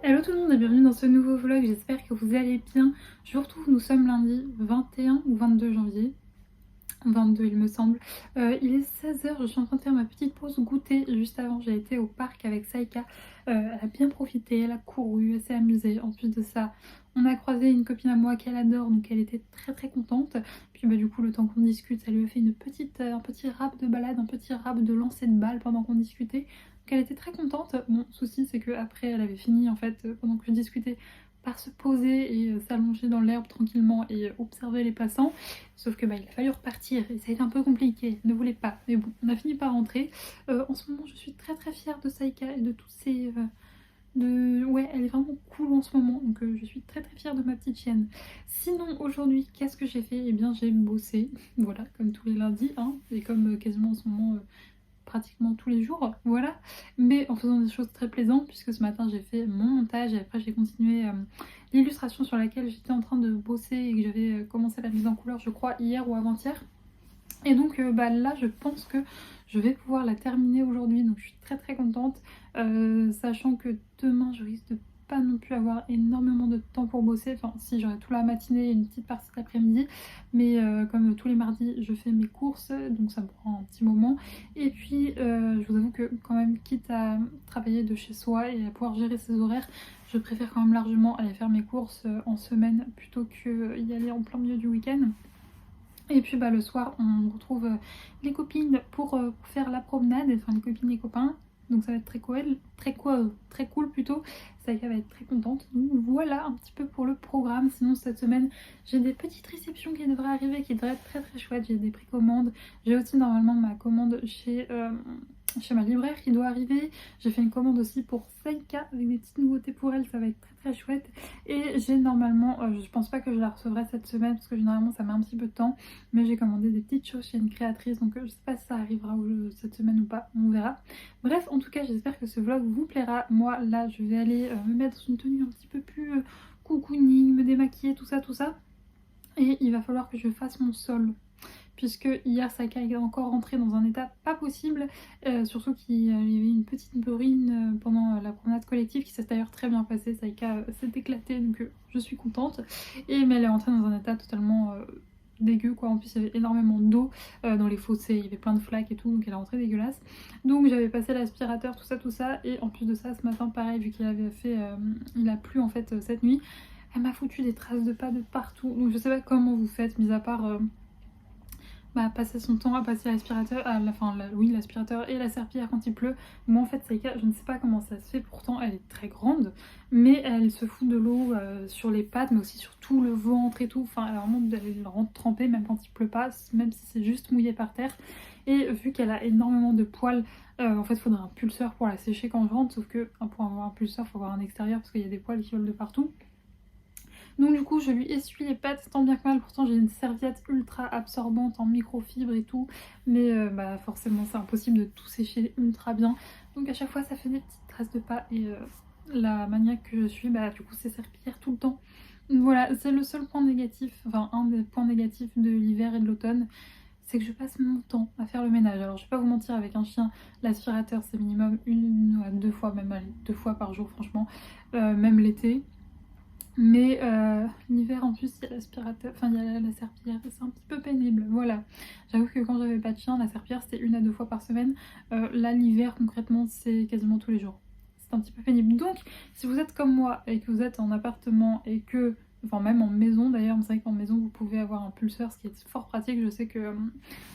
Hello tout le monde et bienvenue dans ce nouveau vlog, j'espère que vous allez bien. Je vous retrouve, nous sommes lundi 21 ou 22 janvier. 22 il me semble. Il est 16h, je suis en train de faire ma petite pause goûter. Juste avant j'ai été au parc avec Saïka. Elle a bien profité, elle a couru, elle s'est amusée. En plus de ça, on a croisé une copine à moi qu'elle adore, donc elle était très contente. Puis du coup le temps qu'on discute, ça lui a fait un petit rap de balade, un petit rap de lancer de balle pendant qu'on discutait. Donc elle était très contente. Bon, souci c'est que après elle avait fini en fait pendant que je discutais par se poser et s'allonger dans l'herbe tranquillement et observer les passants. Sauf que il a fallu repartir et ça a été un peu compliqué, elle ne voulait pas. Mais bon, on a fini par rentrer. En ce moment, je suis très fière de Saïka et de tous ces... Ouais, elle est vraiment cool en ce moment, donc je suis très fière de ma petite chienne. Sinon, aujourd'hui, qu'est-ce que j'ai fait? Eh bien, j'ai bossé, voilà, comme tous les lundis, hein, et comme quasiment en ce moment... pratiquement tous les jours, voilà, mais en faisant des choses très plaisantes puisque ce matin j'ai fait mon montage et après j'ai continué l'illustration sur laquelle j'étais en train de bosser et que j'avais commencé la mise en couleur je crois hier ou avant-hier. Et donc là je pense que je vais pouvoir la terminer aujourd'hui, donc je suis très contente, sachant que demain je risque de pas non plus avoir énormément de temps pour bosser, enfin si, j'aurai toute la matinée et une petite partie de l'après-midi, mais comme tous les mardis je fais mes courses, donc ça me prend un petit moment. Et puis je vous avoue que quand même, quitte à travailler de chez soi et à pouvoir gérer ses horaires, je préfère quand même largement aller faire mes courses en semaine plutôt que y aller en plein milieu du week-end. Et puis le soir on retrouve les copines pour faire la promenade, enfin les copines et copains. Donc ça va être très cool plutôt. Saïka va être très contente. Donc voilà un petit peu pour le programme. Sinon cette semaine j'ai des petites réceptions qui devraient arriver, qui devraient être très chouettes. J'ai des précommandes. J'ai aussi normalement ma commande chez ma libraire qui doit arriver. J'ai fait une commande aussi pour Saïka avec des petites nouveautés pour elle. Ça va être très chouette. Et j'ai normalement, je pense pas que je la recevrai cette semaine parce que généralement ça met un petit peu de temps, mais j'ai commandé des petites choses chez une créatrice, donc je sais pas si ça arrivera cette semaine ou pas, on verra. Bref, en tout cas j'espère que ce vlog vous plaira. Moi là je vais aller me mettre dans une tenue un petit peu plus cocooning, me démaquiller, tout ça et il va falloir que je fasse mon sol. Puisque hier Saïka est encore rentrée dans un état pas possible, surtout qu'il y avait une petite bourrine pendant la promenade collective qui s'est d'ailleurs très bien passée. Saïka s'est éclatée, donc je suis contente. Mais elle est rentrée dans un état totalement dégueu quoi. En plus il y avait énormément d'eau dans les fossés, il y avait plein de flaques et tout, donc elle est rentrée dégueulasse. Donc j'avais passé l'aspirateur, tout ça, et en plus de ça ce matin pareil, vu qu'il avait fait, il a plu en fait cette nuit, elle m'a foutu des traces de pas de partout. Donc je sais pas comment vous faites, mis à part passer son temps à passer l'aspirateur, oui l'aspirateur et la serpillière quand il pleut. Moi en fait Saïka, je ne sais pas comment ça se fait, pourtant elle est très grande, mais elle se fout de l'eau sur les pattes, mais aussi sur tout le ventre et tout, enfin elle rentre trempée même quand il pleut pas, même si c'est juste mouillé par terre. Et vu qu'elle a énormément de poils, en fait il faudrait un pulseur pour la sécher quand je rentre, sauf que pour avoir un pulseur il faut avoir un extérieur parce qu'il y a des poils qui volent de partout. Donc du coup je lui essuie les pattes tant bien que mal, pourtant j'ai une serviette ultra absorbante en microfibre et tout, mais forcément c'est impossible de tout sécher ultra bien, donc à chaque fois ça fait des petites traces de pas et la maniaque que je suis, du coup c'est serpillière tout le temps. Donc voilà, c'est le seul point négatif, enfin un des points négatifs de l'hiver et de l'automne, c'est que je passe mon temps à faire le ménage. Alors je vais pas vous mentir, avec un chien, l'aspirateur c'est minimum une à deux fois, même allez, 2 fois par jour franchement, même l'été. Mais l'hiver en plus il y a l'aspirateur, enfin il y a la serpillière, c'est un petit peu pénible, voilà. J'avoue que quand j'avais pas de chien, la serpillière c'était 1 à 2 fois par semaine. Là l'hiver concrètement c'est quasiment tous les jours. C'est un petit peu pénible. Donc si vous êtes comme moi et que vous êtes en appartement et que, enfin même en maison d'ailleurs, c'est vrai qu'en maison vous pouvez avoir un pulseur, ce qui est fort pratique. Je sais que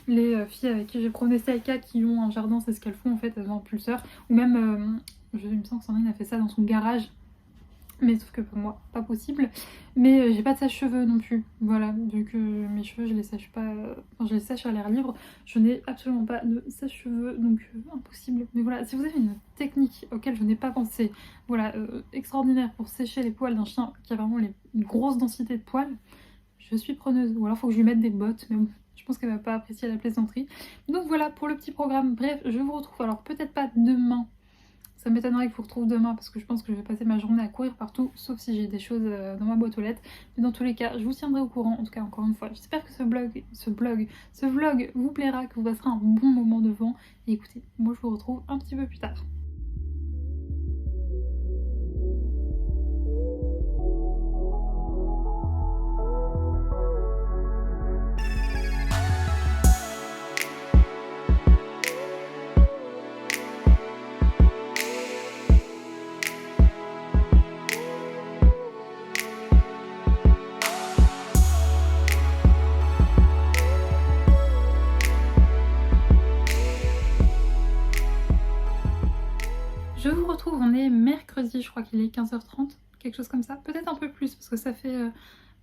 les filles avec qui j'ai promené Saïka qui ont un jardin, c'est ce qu'elles font en fait, elles ont un pulseur. Ou même, il me semble que Sandrine a fait ça dans son garage. Mais sauf que pour moi, pas possible. Mais j'ai pas de sèche-cheveux non plus. Voilà, donc mes cheveux, je les sèche pas. Enfin, je les sèche à l'air libre. Je n'ai absolument pas de sèche-cheveux, donc impossible. Mais voilà, si vous avez une technique auquel je n'ai pas pensé, voilà, extraordinaire pour sécher les poils d'un chien qui a vraiment une grosse densité de poils, je suis preneuse. Ou alors, faut que je lui mette des bottes, mais bon. Je pense qu'elle va pas apprécier la plaisanterie. Donc voilà pour le petit programme. Bref, je vous retrouve alors peut-être pas demain. Ça m'étonnerait que je vous retrouve demain parce que je pense que je vais passer ma journée à courir partout, sauf si j'ai des choses dans ma boîte aux lettres. Mais dans tous les cas, je vous tiendrai au courant. En tout cas, encore une fois, j'espère que ce vlog vous plaira, que vous passerez un bon moment devant. Et écoutez, moi je vous retrouve un petit peu plus tard. Je vous retrouve, on est mercredi, je crois qu'il est 15h30, quelque chose comme ça. Peut-être un peu plus parce que ça fait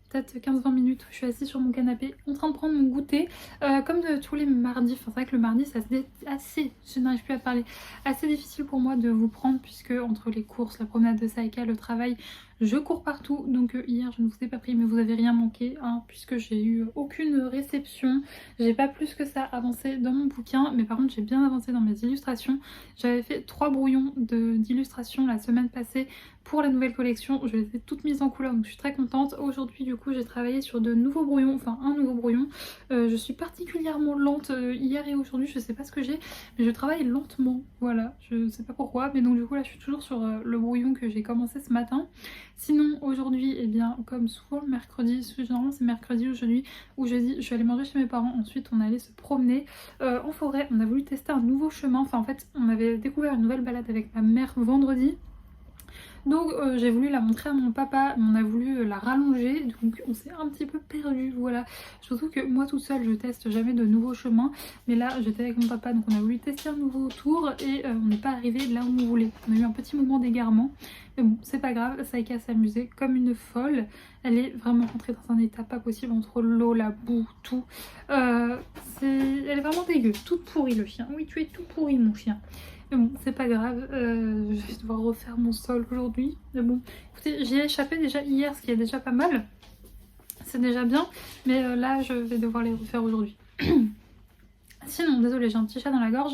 peut-être 15-20 minutes où je suis assise sur mon canapé en train de prendre mon goûter. Comme de tous les mardis, enfin c'est vrai que le mardi c'est assez, je n'arrive plus à parler, assez difficile pour moi de vous prendre puisque entre les courses, la promenade de Saïka, le travail, je cours partout. Donc hier je ne vous ai pas pris mais vous avez rien manqué hein, puisque j'ai eu aucune réception. J'ai pas plus que ça avancé dans mon bouquin mais par contre j'ai bien avancé dans mes illustrations. J'avais fait 3 brouillons d'illustrations la semaine passée pour la nouvelle collection. Je les ai toutes mises en couleur donc je suis très contente. Aujourd'hui du coup j'ai travaillé sur de nouveaux brouillons, enfin un nouveau brouillon. Je suis particulièrement lente hier et aujourd'hui, je sais pas ce que j'ai mais je travaille lentement, voilà, je sais pas pourquoi. Mais donc du coup là je suis toujours sur le brouillon que j'ai commencé ce matin. Sinon aujourd'hui, eh bien comme souvent le mercredi, généralement c'est mercredi aujourd'hui ou jeudi, je suis allée manger chez mes parents, ensuite on allait se promener en forêt. On a voulu tester un nouveau chemin, enfin en fait on avait découvert une nouvelle balade avec ma mère vendredi. Donc j'ai voulu la montrer à mon papa, mais on a voulu la rallonger, donc on s'est un petit peu perdu, voilà. Surtout que moi toute seule je teste jamais de nouveaux chemins, mais là j'étais avec mon papa donc on a voulu tester un nouveau tour et on n'est pas arrivé là où on voulait. On a eu un petit moment d'égarement, mais bon c'est pas grave, Saïka s'amusait comme une folle. Elle est vraiment rentrée dans un état pas possible entre l'eau, la boue, tout. Elle est vraiment dégueu, toute pourrie le chien. Oui tu es tout pourri mon chien. Mais bon, c'est pas grave, je vais devoir refaire mon sol aujourd'hui. Mais bon, écoutez, j'y ai échappé déjà hier, ce qui est déjà pas mal. C'est déjà bien, mais là, je vais devoir les refaire aujourd'hui. Sinon, désolée, j'ai un petit chat dans la gorge.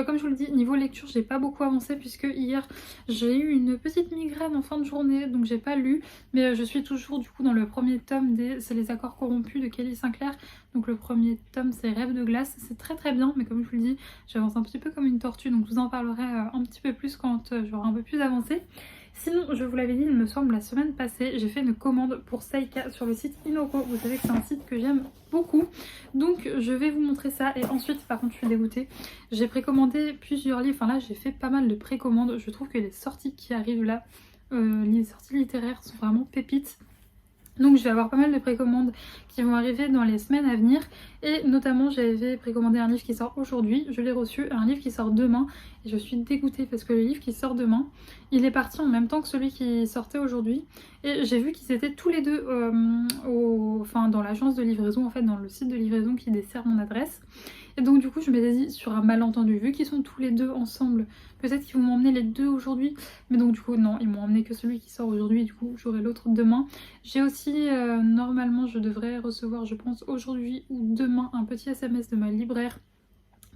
Comme je vous le dis, niveau lecture, j'ai pas beaucoup avancé puisque hier j'ai eu une petite migraine en fin de journée, donc j'ai pas lu. Mais je suis toujours du coup dans le premier tome c'est les accords corrompus de Kelly Sinclair. Donc le premier tome c'est Rêve de glace, c'est très très bien, mais comme je vous le dis, j'avance un petit peu comme une tortue, donc je vous en parlerai un petit peu plus quand j'aurai un peu plus avancé. Sinon, je vous l'avais dit, il me semble, la semaine passée, j'ai fait une commande pour Saïka sur le site Inoko. Vous savez que c'est un site que j'aime beaucoup. Donc, je vais vous montrer ça. Et ensuite, par contre, je suis dégoûtée. J'ai précommandé plusieurs livres. Enfin là, j'ai fait pas mal de précommandes. Je trouve que les sorties qui arrivent là, les sorties littéraires sont vraiment pépites. Donc je vais avoir pas mal de précommandes qui vont arriver dans les semaines à venir. Et notamment j'avais précommandé un livre qui sort aujourd'hui, je l'ai reçu, un livre qui sort demain. Et je suis dégoûtée parce que le livre qui sort demain, il est parti en même temps que celui qui sortait aujourd'hui. Et j'ai vu qu'ils étaient tous les deux dans l'agence de livraison, en fait dans le site de livraison qui dessert mon adresse. Et donc du coup je m'étais dit sur un malentendu, vu qu'ils sont tous les deux ensemble, peut-être qu'ils vont m'emmener les deux aujourd'hui. Mais donc du coup non, ils m'ont emmené que celui qui sort aujourd'hui et du coup j'aurai l'autre demain. J'ai aussi, normalement je devrais recevoir je pense aujourd'hui ou demain un petit SMS de ma libraire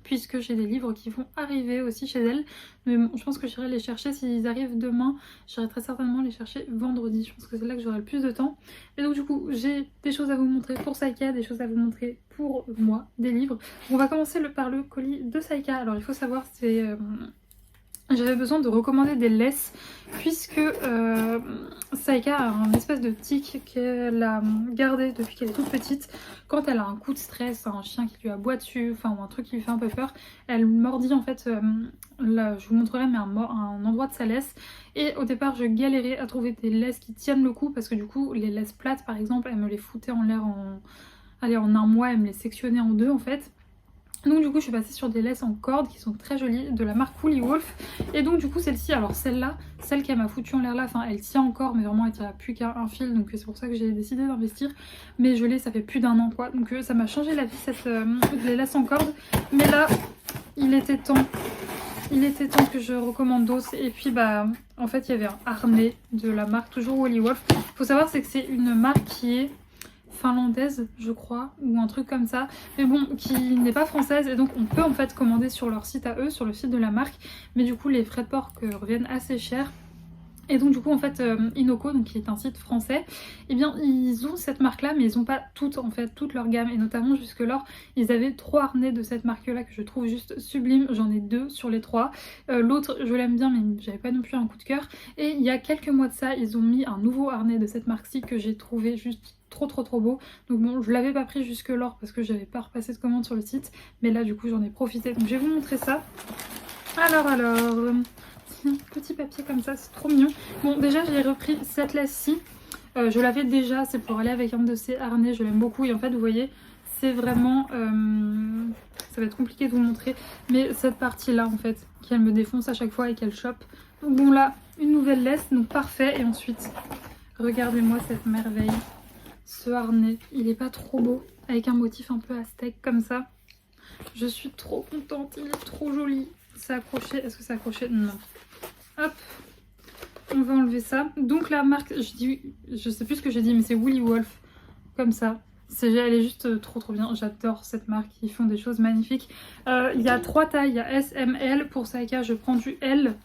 puisque j'ai des livres qui vont arriver aussi chez elle. Mais bon, je pense que j'irai les chercher s'ils arrivent demain. J'irai très certainement les chercher vendredi. Je pense que c'est là que j'aurai le plus de temps. Et donc du coup, j'ai des choses à vous montrer pour Saïka, des choses à vous montrer pour moi, des livres. On va commencer par le colis de Saïka. Alors il faut savoir, c'est... j'avais besoin de recommander des laisses puisque Saïka a un espèce de tic qu'elle a gardé depuis qu'elle est toute petite. Quand elle a un coup de stress, un chien qui lui aboie dessus, enfin ou un truc qui lui fait un peu peur, elle mordit en fait, là je vous montrerai mais un endroit de sa laisse. Et au départ je galérais à trouver des laisses qui tiennent le coup parce que du coup les laisses plates par exemple elle me les foutait en l'air en un mois, elle me les sectionnait en deux en fait. Donc du coup je suis passée sur des laisses en corde qui sont très jolies de la marque Woolly Wolf. Et donc du coup celle-ci, alors celle-là, celle qui m'a foutu en l'air là, enfin elle tient encore mais vraiment elle tient plus qu'un fil, donc c'est pour ça que j'ai décidé d'investir. Mais je l'ai, ça fait plus d'un an quoi, donc ça m'a changé la vie cette les laisses en corde. Mais là il était temps que je recommande d'autres. Et puis bah en fait il y avait un harnais de la marque toujours Woolly Wolf. Faut savoir c'est que c'est une marque qui est finlandaise je crois, ou un truc comme ça, mais bon qui n'est pas française, et donc on peut en fait commander sur leur site à eux, sur le site de la marque, mais du coup les frais de port reviennent assez cher. Et donc du coup en fait Inoko, donc qui est un site français, et bien ils ont cette marque là, mais ils n'ont pas toutes en fait, toute leur gamme, et notamment jusque-là ils avaient 3 harnais de cette marque là que je trouve juste sublime. J'en ai 2 sur les 3, l'autre je l'aime bien mais j'avais pas non plus un coup de cœur. Et il y a quelques mois de ça ils ont mis un nouveau harnais de cette marque ci que j'ai trouvé juste trop beau. Donc bon je l'avais pas pris jusque là parce que j'avais pas repassé de commande sur le site, mais là du coup j'en ai profité, donc je vais vous montrer ça. Alors un petit papier comme ça, c'est trop mignon. Bon déjà j'ai repris cette laisse-ci, je l'avais déjà, c'est pour aller avec un de ces harnais, je l'aime beaucoup. Et en fait vous voyez c'est vraiment, ça va être compliqué de vous montrer, mais cette partie là en fait, qu'elle me défonce à chaque fois et qu'elle chope. Donc bon là, une nouvelle laisse, donc parfait. Et ensuite, regardez-moi cette merveille, ce harnais, il est pas trop beau, avec un motif un peu aztèque comme ça. Je suis trop contente, il est trop joli. C'est accroché, est-ce que c'est accroché? Non. Hop, on va enlever ça. Donc la marque, je sais plus ce que j'ai dit, mais c'est Woolly Wolf, comme ça. Elle est juste trop bien, j'adore cette marque, ils font des choses magnifiques. Il y a 3 tailles, il y a S, M, L. Pour Saïka je prends du L.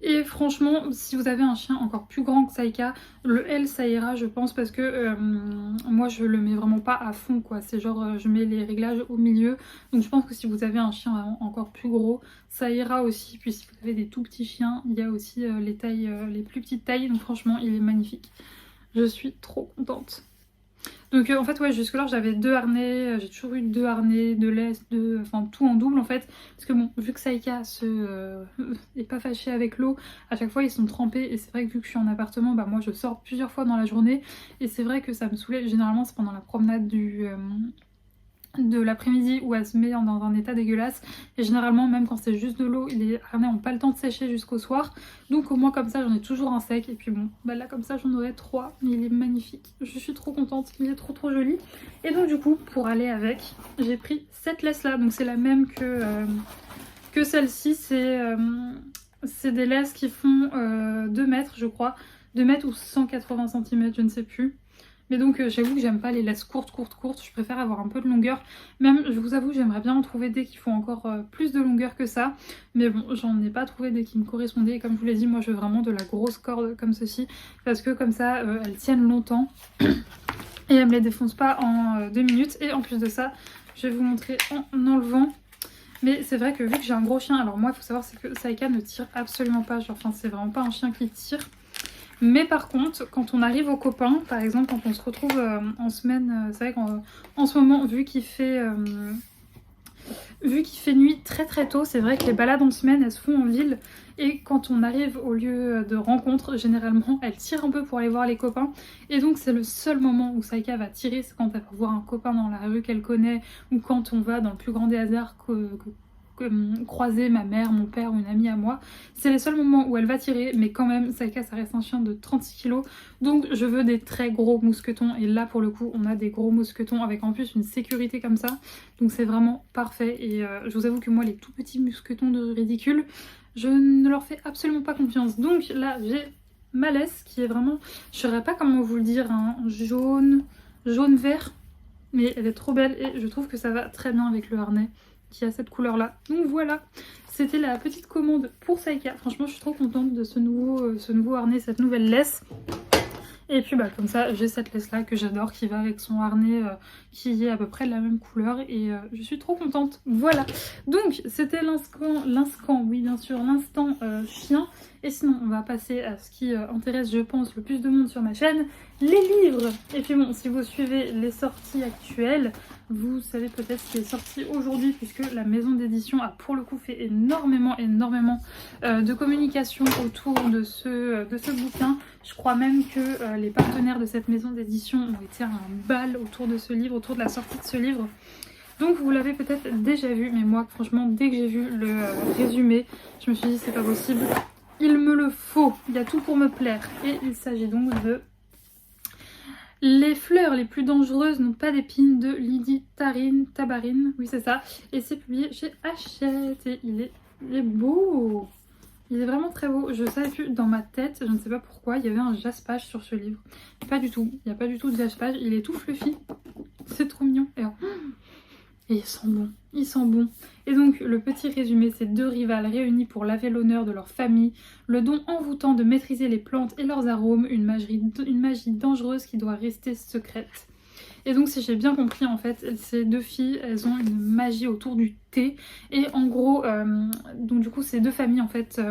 Et franchement, si vous avez un chien encore plus grand que Saïka, le L ça ira je pense, parce que moi je le mets vraiment pas à fond quoi. C'est genre je mets les réglages au milieu. Donc je pense que si vous avez un chien encore plus gros, ça ira aussi. Puis si vous avez des tout petits chiens, il y a aussi les tailles, les plus petites tailles. Donc franchement il est magnifique. Je suis trop contente. Donc en fait ouais, jusque là j'avais 2 harnais, j'ai toujours eu 2 harnais, 2 laisses, enfin tout en double en fait. Parce que bon, vu que Saïka est pas fâché avec l'eau, à chaque fois ils sont trempés. Et c'est vrai que vu que je suis en appartement, bah moi je sors plusieurs fois dans la journée. Et c'est vrai que ça me saoulait, généralement c'est pendant la promenade de l'après-midi où elle se met dans un état dégueulasse. Et généralement même quand c'est juste de l'eau, les harnais n'ont pas le temps de sécher jusqu'au soir. Donc au moins comme ça j'en ai toujours un sec. Et puis bon bah là comme ça j'en aurai 3. Mais il est magnifique, je suis trop contente, il est trop joli. Et donc du coup pour aller avec, j'ai pris cette laisse là. Donc c'est la même que celle-ci. C'est des laisses qui font 2 mètres je crois, 2 mètres ou 180 cm, je ne sais plus. Mais donc j'avoue que j'aime pas les laisses courtes, je préfère avoir un peu de longueur. Même je vous avoue j'aimerais bien en trouver des qui font encore plus de longueur que ça. Mais bon j'en ai pas trouvé des qui me correspondaient. Et comme je vous l'ai dit, moi je veux vraiment de la grosse corde comme ceci. Parce que comme ça elles tiennent longtemps. Et elles me les défoncent pas en 2 minutes. Et en plus de ça, je vais vous montrer en enlevant. Mais c'est vrai que vu que j'ai un gros chien, alors moi il faut savoir c'est que Saïka ne tire absolument pas. Genre, enfin c'est vraiment pas un chien qui tire. Mais par contre, quand on arrive aux copains, par exemple quand on se retrouve en semaine, c'est vrai qu'en ce moment, vu qu'il fait nuit très tôt, c'est vrai que les balades en semaine, elles se font en ville. Et quand on arrive au lieu de rencontre, généralement, elle tire un peu pour aller voir les copains. Et donc c'est le seul moment où Saïka va tirer, c'est quand elle va voir un copain dans la rue qu'elle connaît, ou quand on va dans le plus grand des hasards croiser ma mère, mon père ou une amie à moi. C'est les seuls moments où elle va tirer, mais quand même Saïka ça reste un chien de 36 kg, donc je veux des très gros mousquetons. Et là pour le coup on a des gros mousquetons avec en plus une sécurité comme ça, donc c'est vraiment parfait. Et je vous avoue que moi les tout petits mousquetons de ridicule, je ne leur fais absolument pas confiance. Donc là j'ai ma laisse qui est vraiment, je saurais pas comment vous le dire, hein, jaune vert, mais elle est trop belle et je trouve que ça va très bien avec le harnais qui a cette couleur là. Donc voilà, c'était la petite commande pour Saïka. Franchement je suis trop contente de ce nouveau harnais, cette nouvelle laisse. Et puis bah comme ça j'ai cette laisse là que j'adore, qui va avec son harnais qui est à peu près de la même couleur. Et je suis trop contente. Voilà, donc c'était l'instant, oui bien sûr, l'instant chien. Et sinon on va passer à ce qui intéresse je pense le plus de monde sur ma chaîne, les livres. Et puis bon, si vous suivez les sorties actuelles, vous savez peut-être ce qui est sorti aujourd'hui, puisque la maison d'édition a pour le coup fait énormément de communication autour de ce bouquin. Je crois même que les partenaires de cette maison d'édition ont été à un bal autour de ce livre, autour de la sortie de ce livre. Donc vous l'avez peut-être déjà vu, mais moi franchement dès que j'ai vu le résumé, je me suis dit c'est pas possible, il me le faut, il y a tout pour me plaire. Et il s'agit donc de Les fleurs les plus dangereuses n'ont pas d'épines de Lydie Tabarine, oui c'est ça, et c'est publié chez Hachette et il est beau. Il est vraiment très beau. Je savais plus, dans ma tête, je ne sais pas pourquoi, il y avait un jaspage sur ce livre. Pas du tout, il n'y a pas du tout de jaspage, il est tout fluffy. C'est trop mignon. Et il sent bon, il sent bon. Et donc le petit résumé, c'est deux rivales réunies pour laver l'honneur de leur famille, le don envoûtant de maîtriser les plantes et leurs arômes, une magie dangereuse qui doit rester secrète. Et donc si j'ai bien compris en fait, ces deux filles, elles ont une magie autour du thé. Et en gros, donc du coup ces deux familles en fait,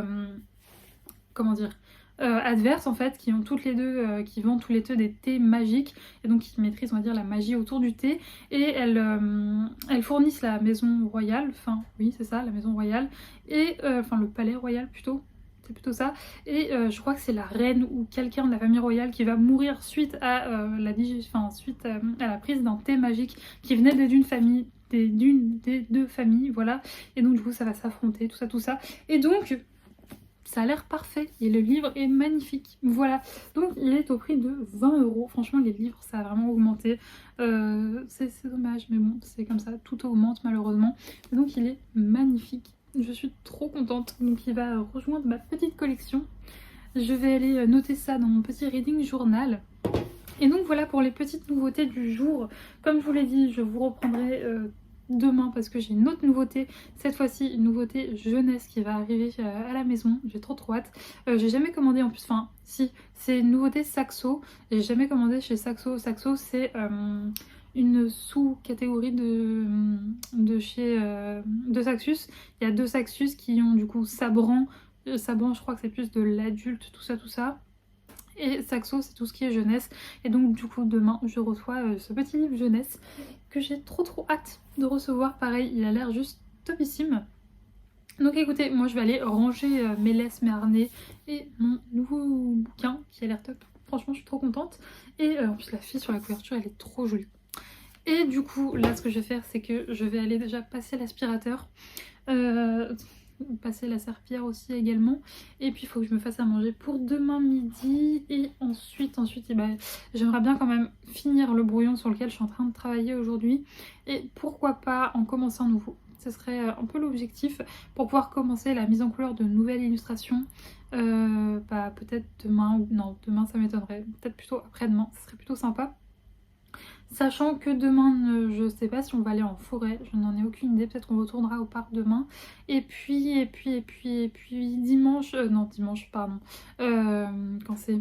comment dire, adverses en fait, qui ont toutes les deux, qui vendent tous les deux des thés magiques et donc qui maîtrisent on va dire la magie autour du thé. Et elles fournissent la maison royale, enfin oui c'est ça, la maison royale, et enfin le palais royal plutôt. C'est plutôt ça, et je crois que c'est la reine ou quelqu'un de la famille royale qui va mourir suite à à la prise d'un thé magique qui venait d'une famille, des deux familles, voilà. Et donc du coup ça va s'affronter, tout ça. Et donc ça a l'air parfait et le livre est magnifique, voilà. Donc il est au prix de 20 €. Franchement les livres ça a vraiment augmenté, c'est dommage mais bon c'est comme ça, tout augmente malheureusement. Et donc il est magnifique. Je suis trop contente, donc il va rejoindre ma petite collection. Je vais aller noter ça dans mon petit reading journal. Et donc voilà pour les petites nouveautés du jour. Comme je vous l'ai dit, je vous reprendrai demain parce que j'ai une autre nouveauté. Cette fois-ci, une nouveauté jeunesse qui va arriver à la maison. J'ai trop hâte. J'ai jamais commandé en plus, enfin si, c'est une nouveauté Saxo. J'ai jamais commandé chez Saxo. Saxo c'est une sous-catégorie de Saxus. Il y a deux Saxus qui ont du coup Sabran. Sabran je crois que c'est plus de l'adulte, tout ça. Et Saxo c'est tout ce qui est jeunesse. Et donc du coup demain je reçois ce petit livre jeunesse que j'ai trop hâte de recevoir. Pareil il a l'air juste topissime. Donc écoutez, moi je vais aller ranger mes laisses, mes harnais et mon nouveau bouquin qui a l'air top. Franchement je suis trop contente. Et en plus la fille sur la couverture elle est trop jolie. Et du coup là ce que je vais faire c'est que je vais aller déjà passer l'aspirateur, passer la serpillière aussi également, et puis il faut que je me fasse à manger pour demain midi. Et ensuite eh ben, j'aimerais bien quand même finir le brouillon sur lequel je suis en train de travailler aujourd'hui, et pourquoi pas en commencer un nouveau. Ce serait un peu l'objectif pour pouvoir commencer la mise en couleur de nouvelles illustrations. Peut-être demain, ou non demain ça m'étonnerait, peut-être plutôt après-demain, ce serait plutôt sympa. Sachant que demain, je sais pas si on va aller en forêt, je n'en ai aucune idée, peut-être qu'on retournera au parc demain. Et puis dimanche, quand c'est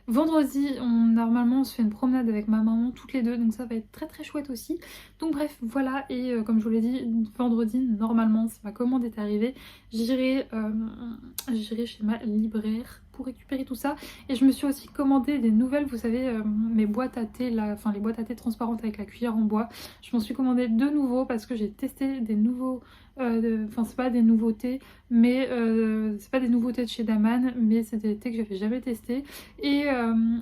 vendredi, normalement on se fait une promenade avec ma maman toutes les deux, donc ça va être très chouette aussi. Donc bref, voilà, et comme je vous l'ai dit, vendredi, normalement, si ma commande est arrivée, j'irai chez ma libraire pour récupérer tout ça. Et je me suis aussi commandé des nouvelles, vous savez, mes boîtes à thé, les boîtes à thé transparentes avec la cuillère en bois. Je m'en suis commandé deux nouveaux parce que j'ai testé des nouveaux, c'est pas des nouveautés, mais c'est pas des nouveautés de chez Daman, mais c'est des thés que j'avais jamais testés et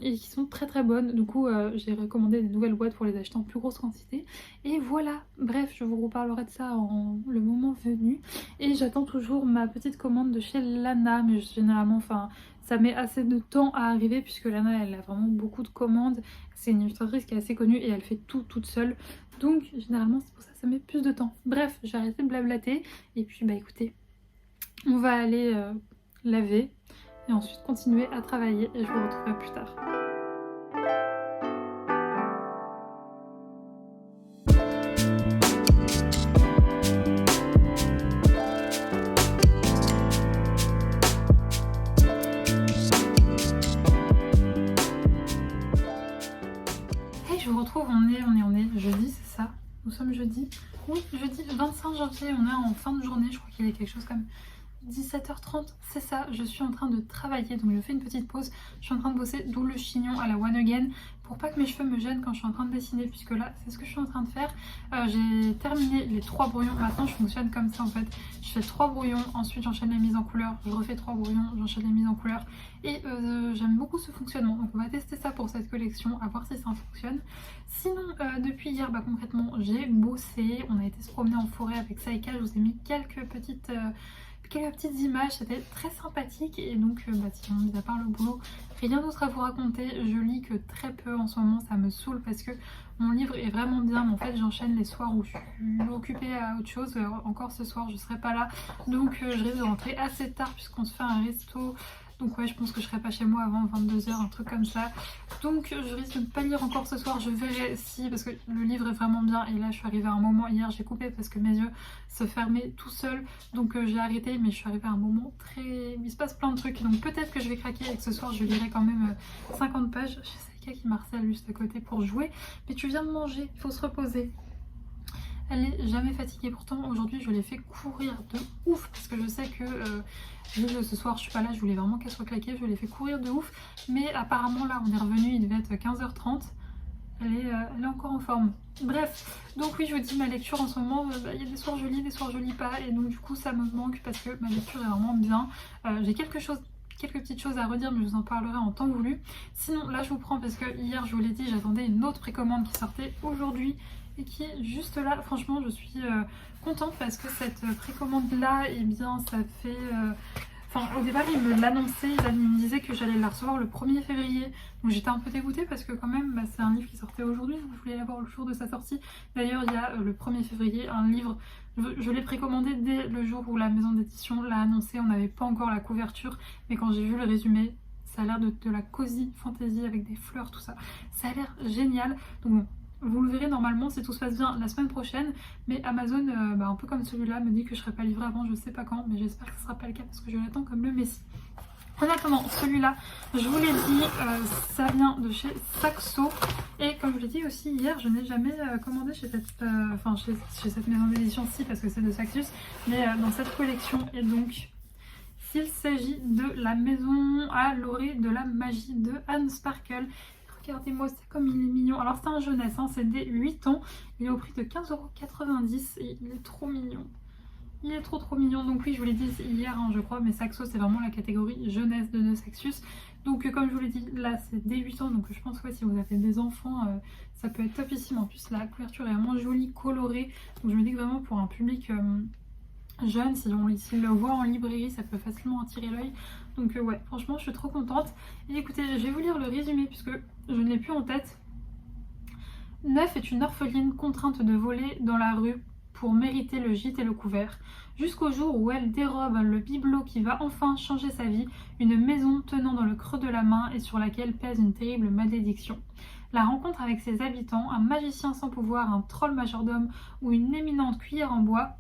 qui sont très bonnes. Du coup j'ai recommandé des nouvelles boîtes pour les acheter en plus grosse quantité. Et voilà, bref, je vous reparlerai de ça le moment venu. Et j'attends toujours ma petite commande de chez Lana, mais généralement, ça met assez de temps à arriver puisque Lana elle a vraiment beaucoup de commandes. C'est une illustratrice qui est assez connue et elle fait tout toute seule. Donc généralement c'est pour ça que ça met plus de temps. Bref, j'ai arrêté de blablater. Et puis écoutez, on va aller laver et ensuite continuer à travailler et je vous retrouverai plus tard. Je vous retrouve, on est jeudi, c'est ça? Nous sommes jeudi? Oui, jeudi 25 janvier, on est en fin de journée, je crois qu'il est quelque chose comme 17h30, c'est ça, je suis en train de travailler, donc je fais une petite pause, je suis en train de bosser, d'où le chignon à la One Again, pour pas que mes cheveux me gênent quand je suis en train de dessiner, puisque là, c'est ce que je suis en train de faire. J'ai terminé les 3 brouillons, maintenant je fonctionne comme ça en fait, je fais 3 brouillons, ensuite j'enchaîne les mises en couleur, je refais 3 brouillons, j'enchaîne les mises en couleur, et j'aime beaucoup ce fonctionnement, donc on va tester ça pour cette collection, à voir si ça fonctionne. Sinon, depuis hier, concrètement, j'ai bossé, on a été se promener en forêt avec Saïka, je vous ai mis quelques petites images, c'était très sympathique et donc sinon, mis à part le boulot, rien d'autre à vous raconter. Je lis que très peu en ce moment, ça me saoule parce que mon livre est vraiment bien, mais en fait j'enchaîne les soirs où je suis occupée à autre chose. Encore ce soir je serai pas là, donc je risque de rentrer assez tard puisqu'on se fait un resto. Donc ouais, je pense que je serai pas chez moi avant 22h, un truc comme ça. Donc je risque de ne pas lire encore ce soir, je verrai si, parce que le livre est vraiment bien. Et là je suis arrivée à un moment, hier j'ai coupé parce que mes yeux se fermaient tout seuls. Donc j'ai arrêté, mais je suis arrivée à un moment très... il se passe plein de trucs. Donc peut-être que je vais craquer et que ce soir je lirai quand même 50 pages. Je sais qui m'harcèle juste à côté pour jouer. Mais tu viens de manger, il faut se reposer. Elle est jamais fatiguée, pourtant aujourd'hui je l'ai fait courir de ouf parce que je sais que vu que ce soir je suis pas là, je voulais vraiment qu'elle soit claquée, je l'ai fait courir de ouf, mais apparemment là on est revenu, il devait être 15h30, elle est encore en forme. Bref, donc oui, je vous dis, ma lecture en ce moment, il y a des soirs je lis, des soirs je lis pas, et donc du coup ça me manque parce que ma lecture est vraiment bien. J'ai quelques petites choses à redire, mais je vous en parlerai en temps voulu. Sinon là je vous prends parce que hier je vous l'ai dit, j'attendais une autre précommande qui sortait aujourd'hui et qui est juste là. Franchement je suis contente parce que cette précommande là, et bien ça fait... Enfin, au départ, il me l'annonçait, il me disait que j'allais la recevoir le 1er février. Donc j'étais un peu dégoûtée parce que quand même, c'est un livre qui sortait aujourd'hui, donc je voulais l'avoir le jour de sa sortie. D'ailleurs, il y a le 1er février un livre, je l'ai précommandé dès le jour où la maison d'édition l'a annoncé. On n'avait pas encore la couverture, mais quand j'ai vu le résumé, ça a l'air de la cozy fantasy avec des fleurs, tout ça. Ça a l'air génial. Donc bon, vous le verrez normalement si tout se passe bien la semaine prochaine, mais Amazon, un peu comme celui-là, me dit que je ne serai pas livrée avant je sais pas quand, mais j'espère que ce ne sera pas le cas parce que je l'attends comme le Messie. En attendant, celui-là, je vous l'ai dit, ça vient de chez Saxo, et comme je vous l'ai dit aussi hier, je n'ai jamais commandé chez cette maison d'édition-ci parce que c'est de Saxus, mais dans cette collection, et donc... il s'agit de la maison à l'orée de la magie de Anne Sparkle. Regardez-moi ça comme il est mignon. Alors c'est un jeunesse, hein, c'est des 8 ans. Il est au prix de 15,90 € et il est trop mignon. Il est trop mignon. Donc oui, je vous l'ai dit hier, hein, je crois, mais Saxo c'est vraiment la catégorie jeunesse de Saxus. Donc comme je vous l'ai dit, là c'est dès 8 ans. Donc je pense que si vous avez des enfants, ça peut être topissime. En plus la couverture est vraiment jolie, colorée. Donc je me dis que vraiment pour un public... jeune, si on le voit en librairie, ça peut facilement attirer l'œil. Donc ouais, franchement je suis trop contente. Et écoutez, je vais vous lire le résumé puisque je ne l'ai plus en tête. Neuf est une orpheline contrainte de voler dans la rue pour mériter le gîte et le couvert, jusqu'au jour où elle dérobe le bibelot qui va enfin changer sa vie, une maison tenant dans le creux de la main et sur laquelle pèse une terrible malédiction. La rencontre avec ses habitants, un magicien sans pouvoir, un troll majordome ou une éminente cuillère en bois,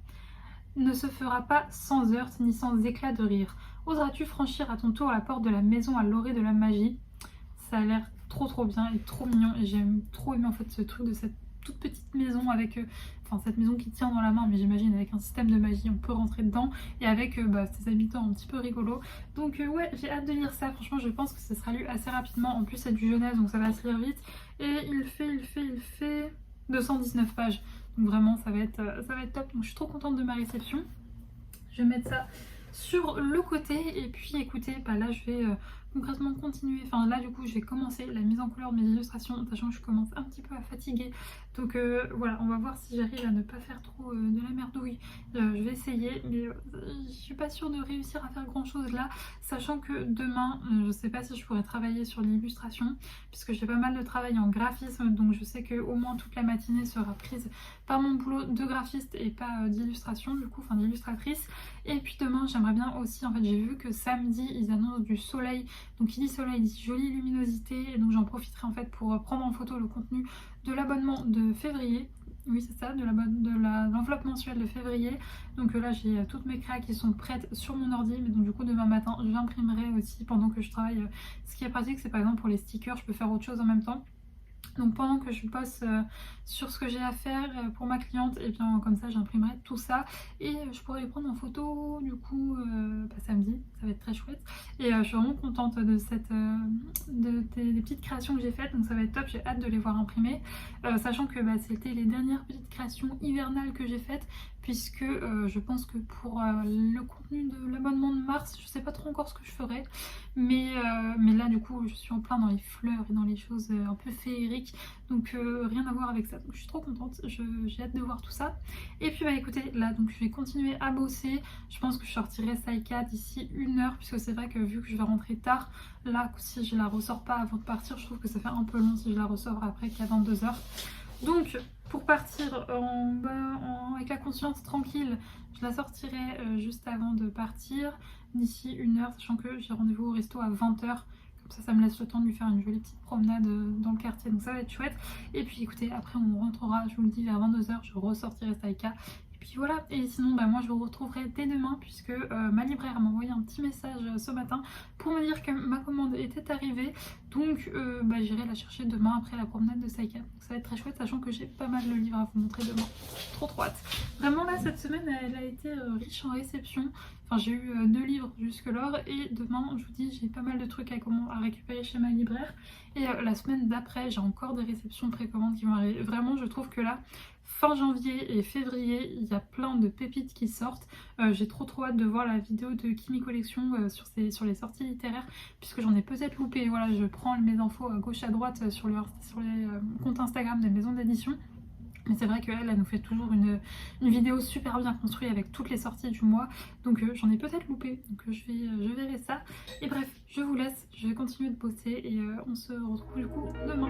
ne se fera pas sans heurts ni sans éclat de rire. Oseras-tu franchir à ton tour la porte de la maison à l'orée de la magie? Ça a l'air trop bien et trop mignon, et j'aime trop aimer en fait ce truc de cette toute petite maison avec cette maison qui tient dans la main, mais j'imagine avec un système de magie, on peut rentrer dedans, et avec ses habitants un petit peu rigolos. Donc ouais, j'ai hâte de lire ça. Franchement je pense que ce sera lu assez rapidement. En plus c'est du jeunesse, donc ça va se lire vite, et il fait 219 pages. Donc vraiment ça va être top. Donc je suis trop contente de ma réception. Je vais mettre ça sur le côté, et puis écoutez, là je vais concrètement continuer. Enfin là du coup je vais commencer la mise en couleur de mes illustrations, sachant que je commence un petit peu à fatiguer. Donc voilà, on va voir si j'arrive à ne pas faire trop de la merdouille. Je vais essayer, mais je suis pas sûre de réussir à faire grand chose là, sachant que demain, je sais pas si je pourrais travailler sur l'illustration, puisque j'ai pas mal de travail en graphisme, donc je sais que au moins toute la matinée sera prise par mon boulot de graphiste et pas d'illustration, du coup, enfin d'illustratrice. Et puis demain, j'aimerais bien aussi, en fait, j'ai vu que samedi, ils annoncent du soleil. Donc qui dit soleil dit jolie luminosité, et donc j'en profiterai en fait pour prendre en photo le contenu de l'abonnement de février. Oui c'est ça, de l'enveloppe mensuelle de février. Donc là j'ai toutes mes créas qui sont prêtes sur mon ordi, mais donc du coup demain matin j'imprimerai aussi pendant que je travaille. Ce qui est pratique, c'est par exemple pour les stickers, je peux faire autre chose en même temps. Donc pendant que je bosse sur ce que j'ai à faire pour ma cliente, et bien comme ça j'imprimerai tout ça et je pourrai les prendre en photo du coup samedi, ça va être très chouette. Et je suis vraiment contente de des petites créations que j'ai faites, donc ça va être top, j'ai hâte de les voir imprimer. Sachant que c'était les dernières petites créations hivernales que j'ai faites, puisque je pense que pour le contenu de l'abonnement de mars, je sais pas trop encore ce que je ferai, mais là du coup je suis en plein dans les fleurs et dans les choses un peu féeriques, donc rien à voir avec ça. Donc je suis trop contente, j'ai hâte de voir tout ça. Et puis écoutez, là donc je vais continuer à bosser. Je pense que je sortirai Saïka d'ici 1 heure, puisque c'est vrai que vu que je vais rentrer tard, là si je la ressors pas avant de partir, je trouve que ça fait un peu long si je la ressors après qu'à 22 h. Donc pour partir avec la conscience tranquille, je la sortirai juste avant de partir d'ici 1 heure, sachant que j'ai rendez-vous au resto à 20 h. Comme ça me laisse le temps de lui faire une jolie petite promenade dans le quartier, donc ça va être chouette. Et puis écoutez, après on rentrera, je vous le dis, vers 22 h, je ressortirai Saïka. Et puis voilà, et sinon moi je vous retrouverai dès demain, puisque ma libraire m'a envoyé un petit message ce matin pour me dire que ma commande était arrivée. Donc j'irai la chercher demain après la promenade de Saïka. Donc ça va être très chouette, sachant que j'ai pas mal de livres à vous montrer demain. Trop hâte. Vraiment là cette semaine elle a été riche en réception. Enfin j'ai eu 2 livres jusque-là, et demain je vous dis j'ai pas mal de trucs à récupérer chez ma libraire. Et la semaine d'après j'ai encore des réceptions précommandes qui vont arriver. Vraiment je trouve que là fin janvier et février il y a plein de pépites qui sortent. J'ai trop hâte de voir la vidéo de Kimi Collection sur les sorties littéraires, puisque j'en ai peut-être loupé. Voilà, je prends mes infos à gauche à droite sur les comptes Instagram des maisons d'édition. Mais c'est vrai qu'elle nous fait toujours une vidéo super bien construite avec toutes les sorties du mois. Donc j'en ai peut-être loupé. Donc je verrai ça. Et bref, je vous laisse. Je vais continuer de bosser et on se retrouve du coup demain.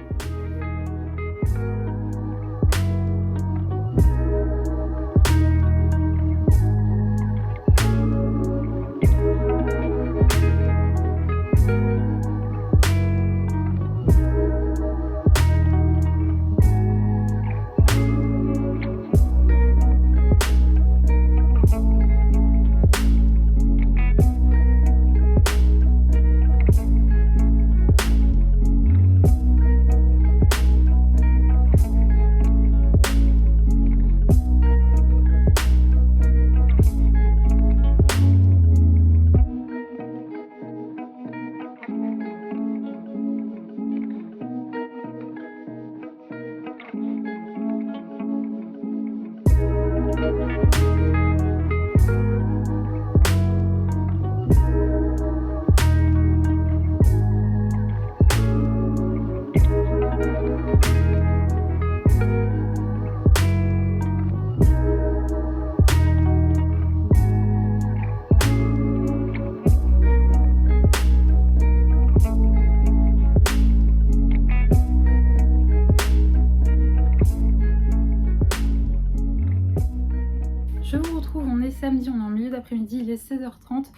Je vous retrouve, on est samedi, on est en milieu d'après-midi, il est 16 h 30.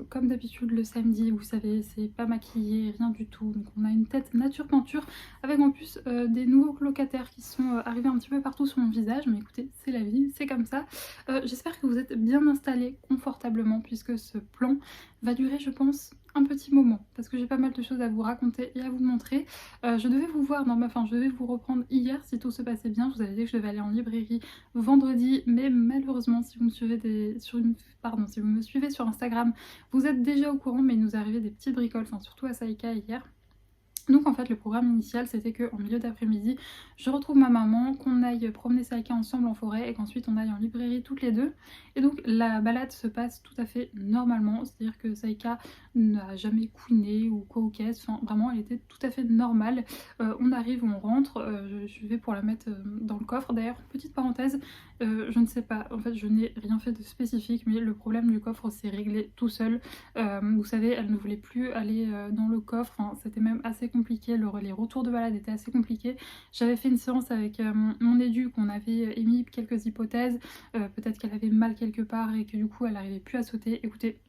Comme d'habitude le samedi, vous savez, c'est pas maquillé, rien du tout. Donc on a une tête nature peinture, avec en plus des nouveaux locataires qui sont arrivés un petit peu partout sur mon visage. Mais écoutez, c'est la vie, c'est comme ça. J'espère que vous êtes bien installés confortablement, puisque ce plan va durer, je pense, un petit moment, parce que j'ai pas mal de choses à vous raconter et à vous montrer. Je devais vous voir je devais vous reprendre hier si tout se passait bien. Je vous avais dit que je devais aller en librairie vendredi, mais malheureusement si vous me suivez si vous me suivez sur Instagram, vous êtes déjà au courant, mais il nous est arrivé des petites bricoles, enfin surtout à Saïka hier. Donc en fait le programme initial c'était qu'en milieu d'après-midi je retrouve ma maman, qu'on aille promener Saïka ensemble en forêt et qu'ensuite on aille en librairie toutes les deux. Et donc la balade se passe tout à fait normalement, c'est-à-dire que Saïka n'a jamais couiné ou quoi ou qu'est-ce, enfin vraiment elle était tout à fait normale. On arrive, on rentre, je vais pour la mettre dans le coffre. D'ailleurs petite parenthèse, je ne sais pas, en fait je n'ai rien fait de spécifique, mais le problème du coffre s'est réglé tout seul. Vous savez, elle ne voulait plus aller dans le coffre, enfin, c'était même assez compliqué, les retours de balade étaient assez compliqués. J'avais fait une séance avec mon éduc, on avait émis quelques hypothèses, peut-être qu'elle avait mal quelque part et que du coup elle n'arrivait plus à sauter. Écoutez,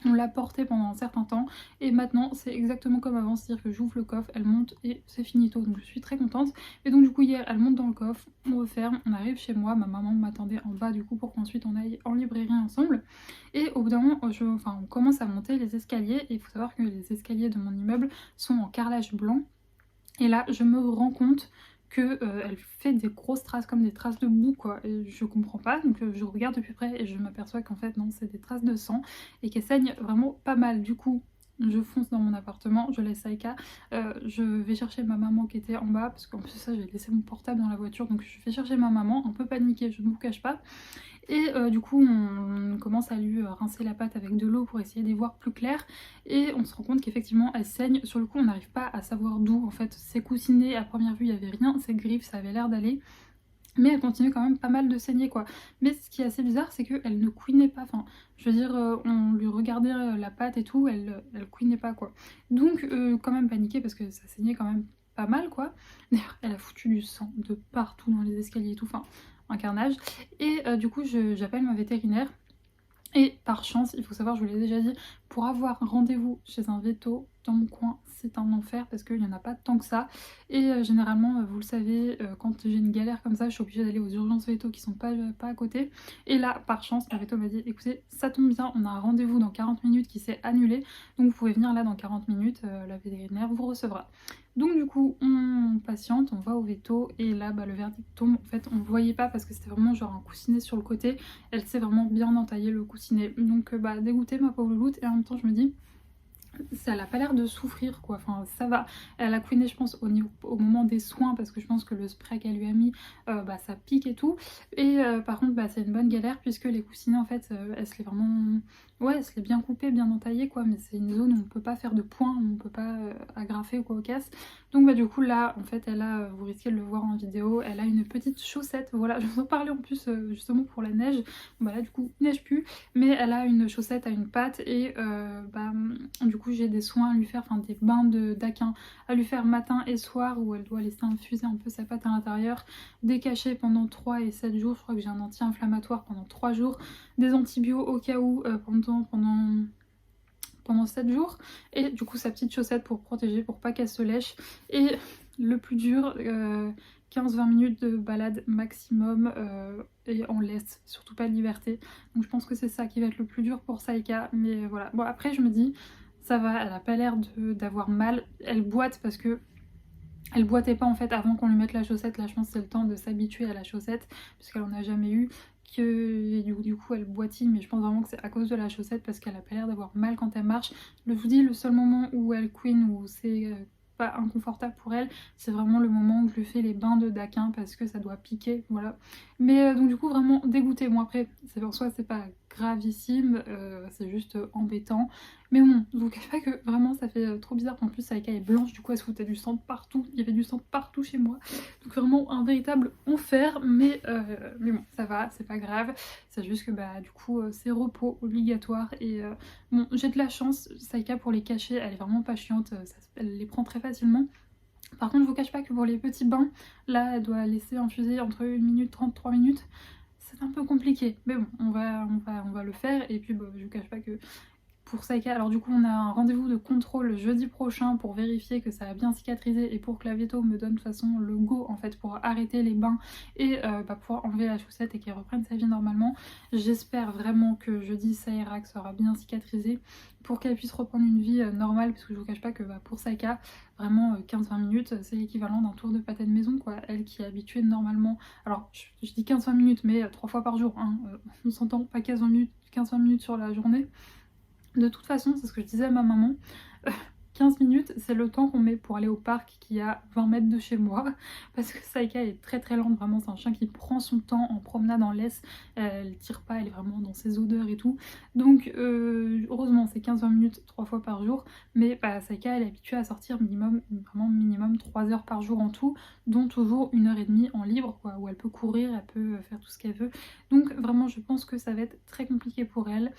on l'a portée pendant un certain temps et maintenant c'est exactement comme avant, c'est-à-dire que j'ouvre le coffre, elle monte et c'est finito, donc je suis très contente. Et donc du coup hier elle monte dans le coffre, on referme, on arrive chez moi, ma maman m'attendait en bas du coup pour qu'ensuite on aille en librairie ensemble. Et au bout d'un moment on commence à monter les escaliers et il faut savoir que les escaliers de mon immeuble sont en carrelage blanc. Et là, je me rends compte que elle fait des grosses traces, comme des traces de boue quoi, et je comprends pas, donc je regarde de plus près et je m'aperçois qu'en fait non, c'est des traces de sang et qu'elle saigne vraiment pas mal. Du coup, je fonce dans mon appartement, je laisse Saïka, je vais chercher ma maman qui était en bas, parce qu'en plus ça j'ai laissé mon portable dans la voiture, donc je vais chercher ma maman, un peu paniquée, je ne vous cache pas. Et du coup on commence à lui rincer la patte avec de l'eau pour essayer d'y voir plus clair. Et on se rend compte qu'effectivement elle saigne. Sur le coup on n'arrive pas à savoir d'où en fait. C'est coussiné, à première vue il n'y avait rien, ses griffes ça avait l'air d'aller. Mais elle continue quand même pas mal de saigner quoi. Mais ce qui est assez bizarre c'est qu'elle ne couinait pas. Enfin je veux dire on lui regardait la patte et tout, elle couinait pas quoi. Donc quand même paniquée parce que ça saignait quand même pas mal quoi. D'ailleurs elle a foutu du sang de partout dans les escaliers et tout. Enfin un carnage. Et du coup j'appelle ma vétérinaire. Et par chance, il faut savoir, je vous l'ai déjà dit, pour avoir un rendez-vous chez un veto dans mon coin, c'est un enfer parce qu'il n'y en a pas tant que ça. Et généralement, vous le savez, quand j'ai une galère comme ça, je suis obligée d'aller aux urgences veto qui sont pas à côté. Et là, par chance, ma veto m'a dit, écoutez, ça tombe bien, on a un rendez-vous dans 40 minutes qui s'est annulé. Donc vous pouvez venir là dans 40 minutes, la vétérinaire vous recevra. Donc du coup on patiente, on va au veto et là le verdict tombe. En fait on ne voyait pas parce que c'était vraiment genre un coussinet sur le côté. Elle s'est vraiment bien entaillé le coussinet. Donc dégoûtée ma pauvre louloute, et en même temps je me dis ça elle a pas l'air de souffrir quoi, enfin ça va. Elle a couiné je pense au moment des soins parce que je pense que le spray qu'elle lui a mis ça pique et tout. Et par contre c'est une bonne galère puisque les coussinets en fait elle se les vraiment... Ouais, elle se l'est bien coupée, bien entaillée quoi, mais c'est une zone où on peut pas faire de points, où on peut pas agrafer ou quoi au casse. Donc du coup là en fait elle a, vous risquez de le voir en vidéo, elle a une petite chaussette, voilà, je vous en parlais en plus justement pour la neige. Bon, là du coup il neige plus, mais elle a une chaussette à une patte et du coup j'ai des soins à lui faire, enfin des bains d'aquin à lui faire matin et soir où elle doit laisser infuser un peu sa patte à l'intérieur, des cachets pendant 3 et 7 jours, je crois que j'ai un anti-inflammatoire pendant 3 jours, des antibiotiques au cas où pendant 7 jours, et du coup sa petite chaussette pour protéger, pour pas qu'elle se lèche. Et le plus dur, 15-20 minutes de balade maximum et en laisse, surtout pas de liberté. Donc je pense que c'est ça qui va être le plus dur pour Saïka, mais voilà. Bon après je me dis, ça va, elle a pas l'air d'avoir mal, elle boite parce que elle boitait pas en fait avant qu'on lui mette la chaussette. Là je pense que c'est le temps de s'habituer à la chaussette puisqu'elle en a jamais eu. Et du coup elle boitille, mais je pense vraiment que c'est à cause de la chaussette parce qu'elle a pas l'air d'avoir mal quand elle marche. Je vous dis, le seul moment où elle couine, où c'est pas inconfortable pour elle, c'est vraiment le moment où je lui fais les bains de daquin parce que ça doit piquer, voilà. Mais donc du coup vraiment dégoûtée. Bon après en soi c'est pas gravissime, c'est juste embêtant. Mais bon, je vous cache pas que vraiment ça fait trop bizarre. En plus Saïka est blanche, du coup elle se foutait du sang partout, il y avait du sang partout chez moi. Donc vraiment un véritable enfer, mais bon ça va, c'est pas grave. C'est juste que du coup c'est repos obligatoire. Et bon, j'ai de la chance, Saïka pour les cacher elle est vraiment pas chiante, elle les prend très facilement. Par contre je vous cache pas que pour les petits bains, là elle doit laisser infuser entre 1 minute 30, 3 minutes. C'est un peu compliqué, mais bon, on va le faire. Et puis je vous cache pas que pour Saïka, alors du coup on a un rendez-vous de contrôle jeudi prochain pour vérifier que ça a bien cicatrisé et pour que la veto me donne de toute façon le go en fait pour arrêter les bains et pouvoir enlever la chaussette et qu'elle reprenne sa vie normalement. J'espère vraiment que jeudi ça ira, que ça aura bien cicatrisé pour qu'elle puisse reprendre une vie normale, parce que je vous cache pas que pour Saïka, vraiment 15-20 minutes c'est l'équivalent d'un tour de pâté de maison quoi. Elle qui est habituée normalement, alors je dis 15-20 minutes mais 3 fois par jour, hein, on s'entend, pas 15-20 minutes, 15-20 minutes sur la journée. De toute façon, c'est ce que je disais à ma maman, 15 minutes c'est le temps qu'on met pour aller au parc qui est à 20 mètres de chez moi, parce que Saïka est très très lente, vraiment c'est un chien qui prend son temps en promenade, en laisse, elle tire pas, elle est vraiment dans ses odeurs et tout. Donc heureusement c'est 15-20 minutes 3 fois par jour, mais Saïka elle est habituée à sortir minimum 3 heures par jour en tout, dont toujours 1h30 en libre quoi, où elle peut courir, elle peut faire tout ce qu'elle veut. Donc vraiment je pense que ça va être très compliqué pour elle.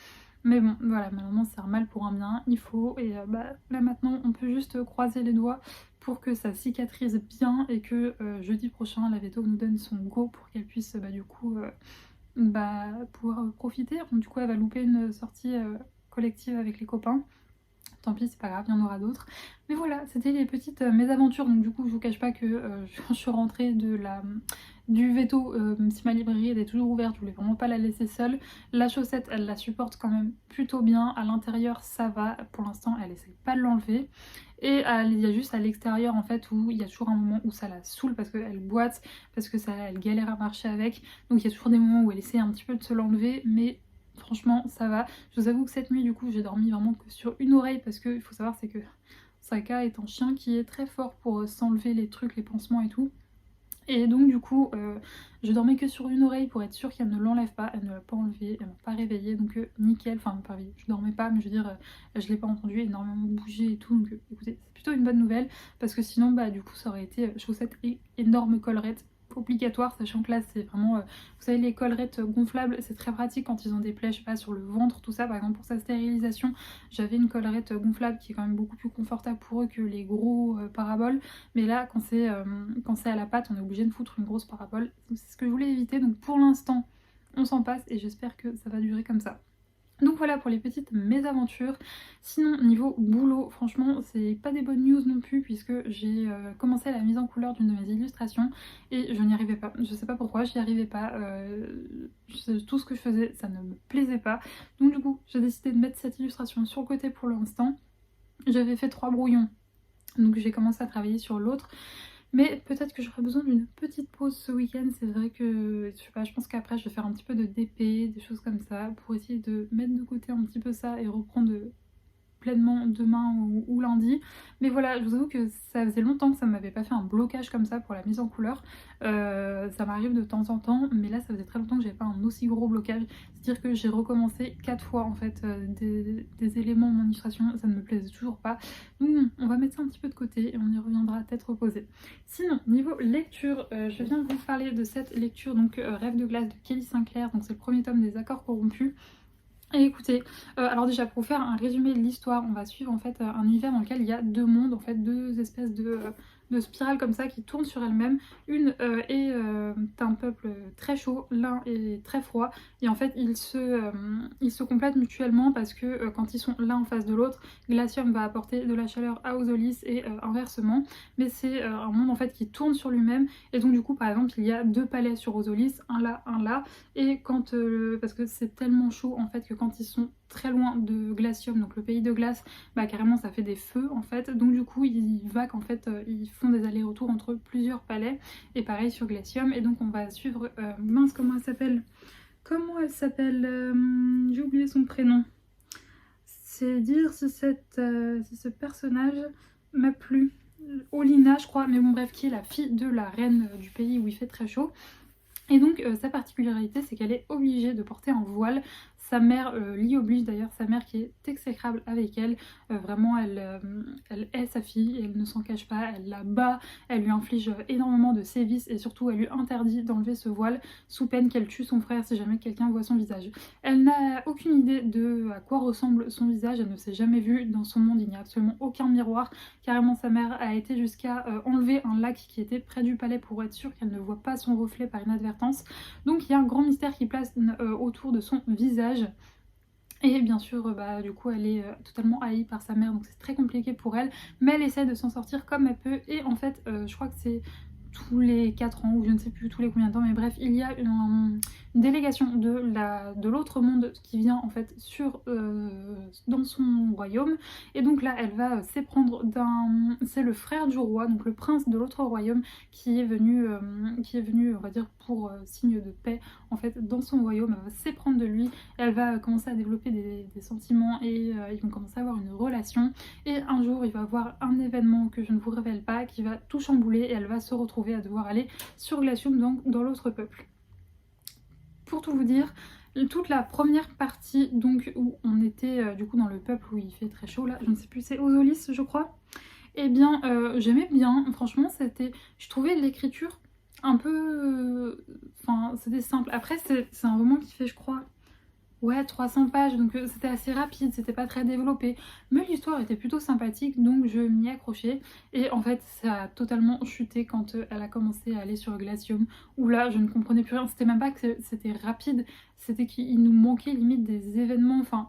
Mais bon, voilà, malheureusement c'est un mal pour un bien, il faut. Et là maintenant, on peut juste croiser les doigts pour que ça cicatrise bien et que jeudi prochain, la veto nous donne son go pour qu'elle puisse du coup pouvoir profiter. Donc, du coup, elle va louper une sortie collective avec les copains. Tant pis, c'est pas grave, il y en aura d'autres. Mais voilà, c'était les petites mésaventures. Donc du coup, je vous cache pas que quand je suis rentrée du veto, si ma librairie elle est toujours ouverte, je voulais vraiment pas la laisser seule. La chaussette, elle la supporte quand même plutôt bien. À l'intérieur, ça va. Pour l'instant, elle essaie pas de l'enlever. Et il y a juste à l'extérieur en fait où il y a toujours un moment où ça la saoule parce qu'elle boite, parce que elle galère à marcher avec. Donc il y a toujours des moments où elle essaie un petit peu de se l'enlever, mais franchement ça va. Je vous avoue que cette nuit du coup j'ai dormi vraiment que sur une oreille parce que il faut savoir c'est que Saka est un chien qui est très fort pour s'enlever les trucs, les pansements et tout. Et donc du coup, je dormais que sur une oreille pour être sûre qu'elle ne l'enlève pas. Elle ne l'a pas enlevé, elle m'a pas réveillée, donc nickel. Enfin, pas réveillée, je dormais pas, mais je veux dire, je l'ai pas entendu énormément bouger et tout. Donc écoutez, c'est plutôt une bonne nouvelle parce que sinon, bah du coup, ça aurait été chaussette et énorme collerette obligatoire, sachant que là c'est vraiment, vous savez, les collerettes gonflables, c'est très pratique quand ils ont des plaies, je sais pas, sur le ventre, tout ça. Par exemple pour sa stérilisation, j'avais une collerette gonflable qui est quand même beaucoup plus confortable pour eux que les gros paraboles, mais là quand c'est à la patte, on est obligé de foutre une grosse parabole. C'est ce que je voulais éviter, donc pour l'instant on s'en passe et j'espère que ça va durer comme ça. Donc voilà pour les petites mésaventures. Sinon niveau boulot, franchement c'est pas des bonnes news non plus puisque j'ai commencé la mise en couleur d'une de mes illustrations et je n'y arrivais pas. Je sais pas pourquoi, j'y arrivais pas. Tout ce que je faisais ça ne me plaisait pas. Donc du coup j'ai décidé de mettre cette illustration sur le côté pour l'instant. J'avais fait 3 brouillons, donc j'ai commencé à travailler sur l'autre. Mais peut-être que j'aurai besoin d'une petite pause ce week-end. C'est vrai que, je sais pas, je pense qu'après je vais faire un petit peu de DP, des choses comme ça, pour essayer de mettre de côté un petit peu ça et reprendre pleinement demain ou lundi. Mais voilà, je vous avoue que ça faisait longtemps que ça m'avait pas fait un blocage comme ça pour la mise en couleur. Ça m'arrive de temps en temps, mais là ça faisait très longtemps que j'avais pas un aussi gros blocage. C'est-à-dire que j'ai recommencé 4 fois en fait des éléments en mon illustration, ça ne me plaisait toujours pas. Donc on va mettre ça un petit peu de côté et on y reviendra tête reposée. Sinon, niveau lecture, je viens de vous parler de cette lecture, donc Rêve de glace de Kelly Sinclair, donc c'est le premier tome des Accords corrompus. Et écoutez, alors déjà pour vous faire un résumé de l'histoire, on va suivre en fait un univers dans lequel il y a deux mondes, en fait deux espèces de spirales comme ça qui tournent sur elles-mêmes. Une est un peuple très chaud, l'un est très froid, et en fait ils se complètent mutuellement parce que quand ils sont l'un en face de l'autre, Glacium va apporter de la chaleur à Ozolis et inversement, mais c'est un monde en fait qui tourne sur lui-même, et donc du coup par exemple il y a deux palais sur Ozolis, un là, et quand, parce que c'est tellement chaud en fait que quand ils sont très loin de Glacium, donc le pays de glace, bah carrément ça fait des feux en fait, donc du coup ils vaquent en fait, ils font des allers-retours entre plusieurs palais, et pareil sur Glacium, et donc on va suivre, mince comment elle s'appelle, j'ai oublié son prénom, c'est dire si ce personnage m'a plu, Olina je crois, mais bon bref, qui est la fille de la reine du pays où il fait très chaud. Et donc sa particularité c'est qu'elle est obligée de porter un voile. Sa mère l'y oblige d'ailleurs, sa mère qui est exécrable avec elle. Vraiment elle hait sa fille et elle ne s'en cache pas, elle la bat, elle lui inflige énormément de sévices et surtout elle lui interdit d'enlever ce voile sous peine qu'elle tue son frère si jamais quelqu'un voit son visage. Elle n'a aucune idée de à quoi ressemble son visage, elle ne s'est jamais vue dans son monde, il n'y a absolument aucun miroir. Carrément sa mère a été jusqu'à enlever un lac qui était près du palais pour être sûre qu'elle ne voit pas son reflet par inadvertance. Donc il y a un grand mystère qui place autour de son visage. Et bien sûr, bah, du coup, elle est totalement haïe par sa mère, donc c'est très compliqué pour elle. Mais elle essaie de s'en sortir comme elle peut. Et en fait, je crois que c'est tous les 4 ans, ou je ne sais plus tous les combien de temps, mais bref, il y a une délégation de l'autre monde qui vient en fait dans son royaume. Et donc là, elle va s'éprendre c'est le frère du roi, donc le prince de l'autre royaume, qui est venu, on va dire, pour signe de paix, en fait, dans son royaume. Elle va s'éprendre de lui, elle va commencer à développer des sentiments et ils vont commencer à avoir une relation. Et un jour, il va y avoir un événement que je ne vous révèle pas qui va tout chambouler et elle va se retrouver à devoir aller sur Glacium, donc dans l'autre peuple. Pour tout vous dire, toute la première partie donc où on était du coup dans le peuple où il fait très chaud là, je ne sais plus, c'est Ozolis je crois, et bien j'aimais bien, franchement je trouvais l'écriture un peu, enfin c'était simple. Après c'est un roman qui fait je crois, ouais, 300 pages, donc c'était assez rapide, c'était pas très développé. Mais l'histoire était plutôt sympathique, donc je m'y accrochais. Et en fait, ça a totalement chuté quand elle a commencé à aller sur Glacium, où là, je ne comprenais plus rien. C'était même pas que c'était rapide, c'était qu'il nous manquait limite des événements. Enfin,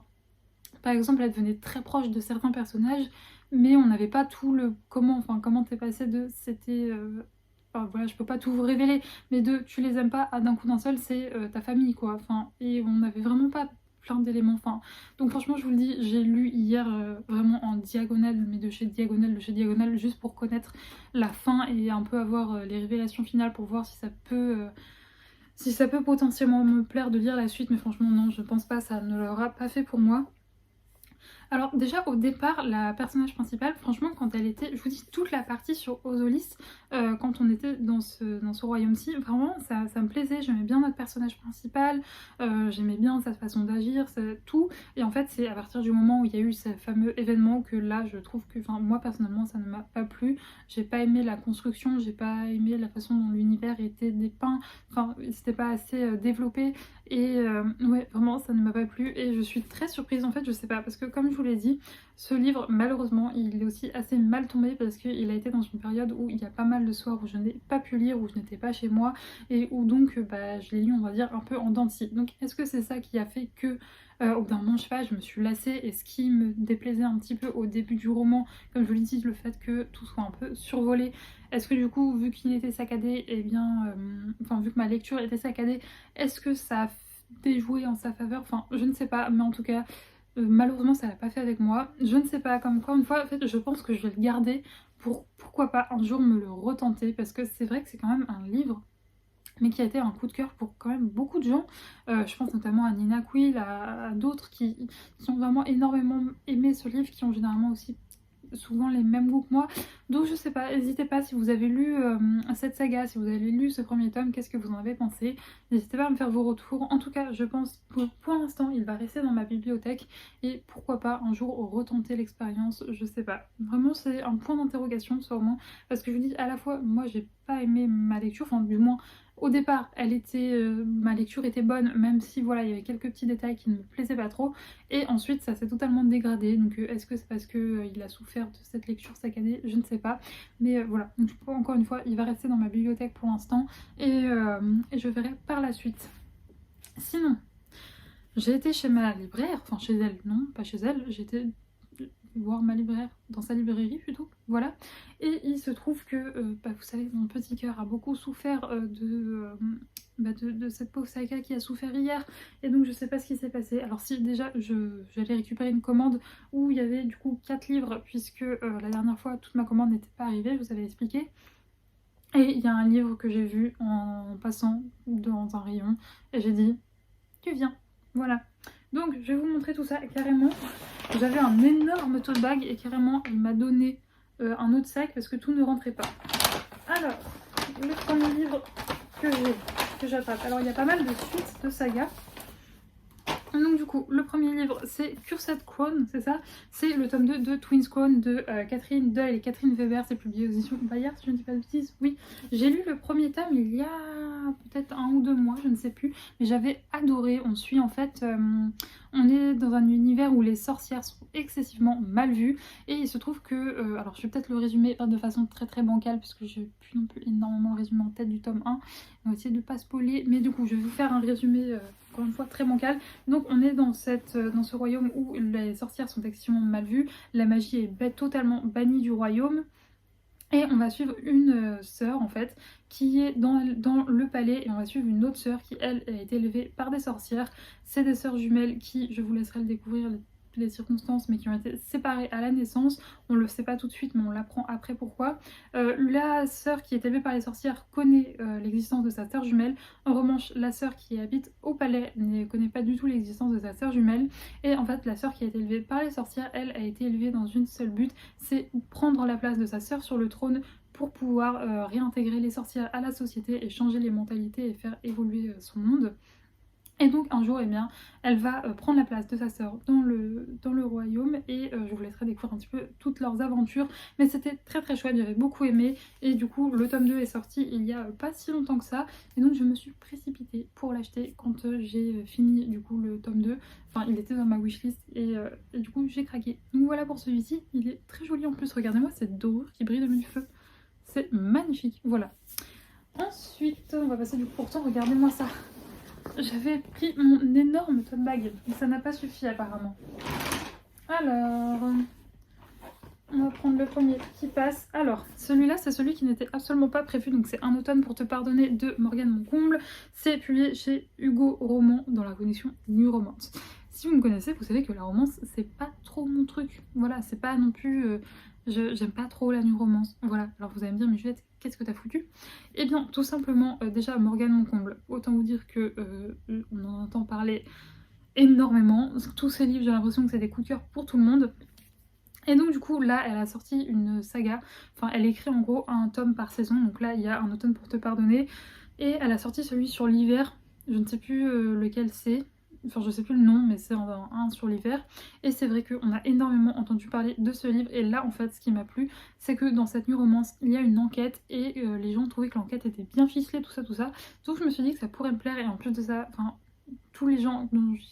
par exemple, elle devenait très proche de certains personnages, mais on n'avait pas tout le comment t'es passé de c'était... Enfin, voilà, je peux pas tout vous révéler, mais de tu les aimes pas, à d'un coup d'un seul, c'est ta famille quoi. Enfin, et on n'avait vraiment pas plein d'éléments, enfin, donc franchement je vous le dis, j'ai lu hier vraiment en diagonale, mais de chez Diagonale, juste pour connaître la fin et un peu avoir les révélations finales pour voir si ça peut potentiellement me plaire de lire la suite, mais franchement non, je pense pas, ça ne l'aura pas fait pour moi. Alors déjà au départ, la personnage principale, franchement quand elle était, je vous dis toute la partie sur Ozolis, quand on était dans ce royaume-ci, vraiment ça me plaisait, j'aimais bien notre personnage principal, j'aimais bien sa façon d'agir, tout, et en fait c'est à partir du moment où il y a eu ce fameux événement que là je trouve que, enfin moi personnellement ça ne m'a pas plu, j'ai pas aimé la construction, j'ai pas aimé la façon dont l'univers était dépeint, enfin c'était pas assez développé, et ouais vraiment ça ne m'a pas plu et je suis très surprise en fait, je sais pas, parce que comme je vous l'ai dit, ce livre malheureusement il est aussi assez mal tombé parce qu'il a été dans une période où il y a pas mal de soirs où je n'ai pas pu lire, où je n'étais pas chez moi et où donc bah, je l'ai lu on va dire un peu en dents de scie. Donc est-ce que c'est ça qui a fait que au bout d'un moment je sais pas, je me suis lassée, et ce qui me déplaisait un petit peu au début du roman, comme je vous l'ai dit, le fait que tout soit un peu survolé, est-ce que du coup vu qu'il était saccadé, et bien enfin vu que ma lecture était saccadée, est-ce que ça a déjoué en sa faveur, enfin je ne sais pas, mais en tout cas malheureusement ça l'a pas fait avec moi, je ne sais pas, comme quoi une fois en fait je pense que je vais le garder pour pourquoi pas un jour me le retenter, parce que c'est vrai que c'est quand même un livre mais qui a été un coup de cœur pour quand même beaucoup de gens. Je pense notamment à Nina Quill, à d'autres qui ont vraiment énormément aimé ce livre, qui ont généralement aussi souvent les mêmes goûts que moi. Donc je sais pas, n'hésitez pas si vous avez lu cette saga, si vous avez lu ce premier tome, qu'est-ce que vous en avez pensé? N'hésitez pas à me faire vos retours. En tout cas, je pense que pour l'instant, il va rester dans ma bibliothèque et pourquoi pas un jour retenter l'expérience, je sais pas. Vraiment, c'est un point d'interrogation sûrement, parce que je vous dis à la fois, moi j'ai pas aimé ma lecture, enfin du moins au départ, ma lecture était bonne, même si voilà, il y avait quelques petits détails qui ne me plaisaient pas trop. Et ensuite, ça s'est totalement dégradé. Donc, est-ce que c'est parce que il a souffert de cette lecture saccadée? Je ne sais pas. Mais voilà. Donc, encore une fois, il va rester dans ma bibliothèque pour l'instant et je verrai par la suite. Sinon, j'ai été chez ma libraire, enfin chez elle, non, pas chez elle. J'ai été voir ma libraire dans sa librairie plutôt, voilà, et il se trouve que bah, vous savez, mon petit cœur a beaucoup souffert de cette pauvre saga qui a souffert hier, et donc je sais pas ce qui s'est passé. Alors si déjà j'allais récupérer une commande où il y avait du coup 4 livres, puisque la dernière fois toute ma commande n'était pas arrivée, je vous avais expliqué, et il y a un livre que j'ai vu en passant dans un rayon et j'ai dit tu viens, voilà. Donc je vais vous montrer tout ça. Carrément j'avais un énorme tote bag et carrément il m'a donné un autre sac parce que tout ne rentrait pas. Alors le premier livre que j'attrape, alors il y a pas mal de suites de saga. Donc du coup, le premier livre c'est Cursed Crown, c'est ça, c'est le tome 2 de Twins Crown de Catherine Doyle et Catherine Weber, c'est publié aux éditions Bayard si je ne dis pas de bêtises, oui. J'ai lu le premier tome il y a peut-être 1 ou 2 mois, je ne sais plus, mais j'avais adoré. On suit en fait, on est dans un univers où les sorcières sont excessivement mal vues, et il se trouve que, alors je vais peut-être le résumer de façon très très bancale, puisque je n'ai plus non plus énormément le résumé en tête du tome 1, on va essayer de ne pas spoiler, mais du coup je vais vous faire un résumé encore une fois très bancal. Donc on est dans ce royaume où les sorcières sont excessivement mal vues, la magie est totalement bannie du royaume. Et on va suivre une sœur en fait qui est dans le palais, et on va suivre une autre sœur qui elle a été élevée par des sorcières. C'est des sœurs jumelles qui, je vous laisserai le découvrir les circonstances, mais qui ont été séparées à la naissance. On le sait pas tout de suite mais on l'apprend après pourquoi. La sœur qui est élevée par les sorcières connaît l'existence de sa sœur jumelle. En revanche, la sœur qui habite au palais ne connaît pas du tout l'existence de sa sœur jumelle. Et en fait la sœur qui a été élevée par les sorcières, elle a été élevée dans une seule but, c'est prendre la place de sa sœur sur le trône pour pouvoir réintégrer les sorcières à la société et changer les mentalités et faire évoluer son monde. Et donc un jour, eh bien, elle va prendre la place de sa sœur dans le royaume, et je vous laisserai découvrir un petit peu toutes leurs aventures. Mais c'était très très chouette, j'avais beaucoup aimé, et du coup le tome 2 est sorti il y a pas si longtemps que ça, et donc je me suis précipitée pour l'acheter quand j'ai fini du coup le tome 2. Enfin il était dans ma wishlist et du coup j'ai craqué. Donc voilà pour celui-ci, il est très joli en plus, regardez-moi cette dorure qui brille de mille feux, c'est magnifique, voilà. Ensuite on va passer du coup, pourtant regardez-moi ça. J'avais pris mon énorme tote bag, mais ça n'a pas suffi apparemment. Alors, on va prendre le premier qui passe. Alors, celui-là, c'est celui qui n'était absolument pas prévu. Donc c'est Un automne pour te pardonner de Morgane Moncomble. C'est publié chez Hugo Roman dans la collection New Romance. si vous me connaissez, vous savez que la romance, c'est pas trop mon truc. Voilà, c'est pas non plus... j'aime pas trop la new romance. Voilà, alors vous allez me dire, mais Juliette, qu'est-ce que t'as foutu? Eh bien, tout simplement, déjà, Morgane mon comble. Autant vous dire que on en entend parler énormément. Tous ces livres, j'ai l'impression que c'est des coups de cœur pour tout le monde. Et donc du coup là elle a sorti une saga, enfin elle écrit en gros un tome par saison, donc là il y a Un automne pour te pardonner, et elle a sorti celui sur l'hiver, je ne sais plus lequel c'est, enfin je sais plus le nom mais c'est un sur l'hiver, et c'est vrai qu'on a énormément entendu parler de ce livre, et là en fait ce qui m'a plu c'est que dans cette new romance il y a une enquête, et les gens trouvaient que l'enquête était bien ficelée, tout ça, donc je me suis dit que ça pourrait me plaire, et en plus de ça, enfin tous les gens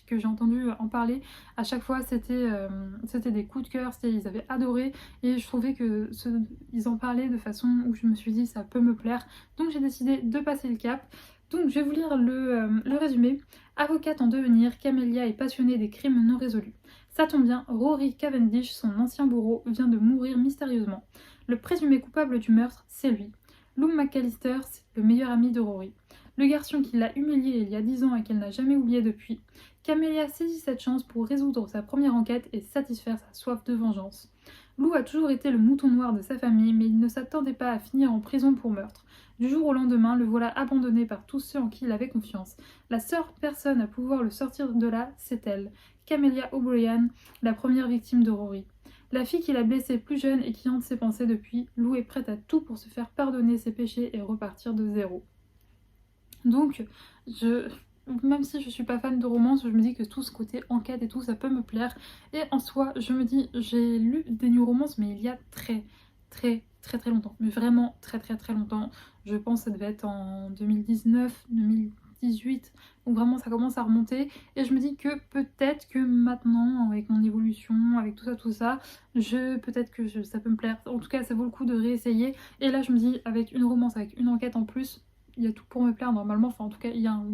que j'ai entendu en parler, à chaque fois c'était des coups de cœur, ils avaient adoré, et je trouvais que ils en parlaient de façon où je me suis dit ça peut me plaire, donc j'ai décidé de passer le cap. Donc je vais vous lire le résumé. Avocate en devenir, Camélia est passionnée des crimes non résolus. Ça tombe bien, Rory Cavendish, son ancien bourreau, vient de mourir mystérieusement. Le présumé coupable du meurtre, c'est lui. Lou McAllister, c'est le meilleur ami de Rory. Le garçon qui l'a humiliée il y a 10 ans et qu'elle n'a jamais oublié depuis. Camélia saisit cette chance pour résoudre sa première enquête et satisfaire sa soif de vengeance. Lou a toujours été le mouton noir de sa famille, mais il ne s'attendait pas à finir en prison pour meurtre. Du jour au lendemain, le voilà abandonné par tous ceux en qui il avait confiance. La seule personne à pouvoir le sortir de là, c'est elle, Camélia O'Brien, la première victime de Rory. La fille qu'il a blessée plus jeune et qui hante ses pensées depuis, Lou est prête à tout pour se faire pardonner ses péchés et repartir de zéro. Donc, même si je suis pas fan de romance, je me dis que tout ce côté enquête et tout, ça peut me plaire. Et en soi, je me dis, j'ai lu des new romances, mais il y a très longtemps. Mais vraiment très longtemps. Je pense que ça devait être en 2019, 2018. Donc vraiment, ça commence à remonter. Et je me dis que peut-être que maintenant, avec mon évolution, avec tout ça, peut-être que ça peut me plaire. En tout cas, ça vaut le coup de réessayer. Et là, je me dis, avec une romance, avec une enquête en plus, il y a tout pour me plaire normalement, enfin en tout cas il y a un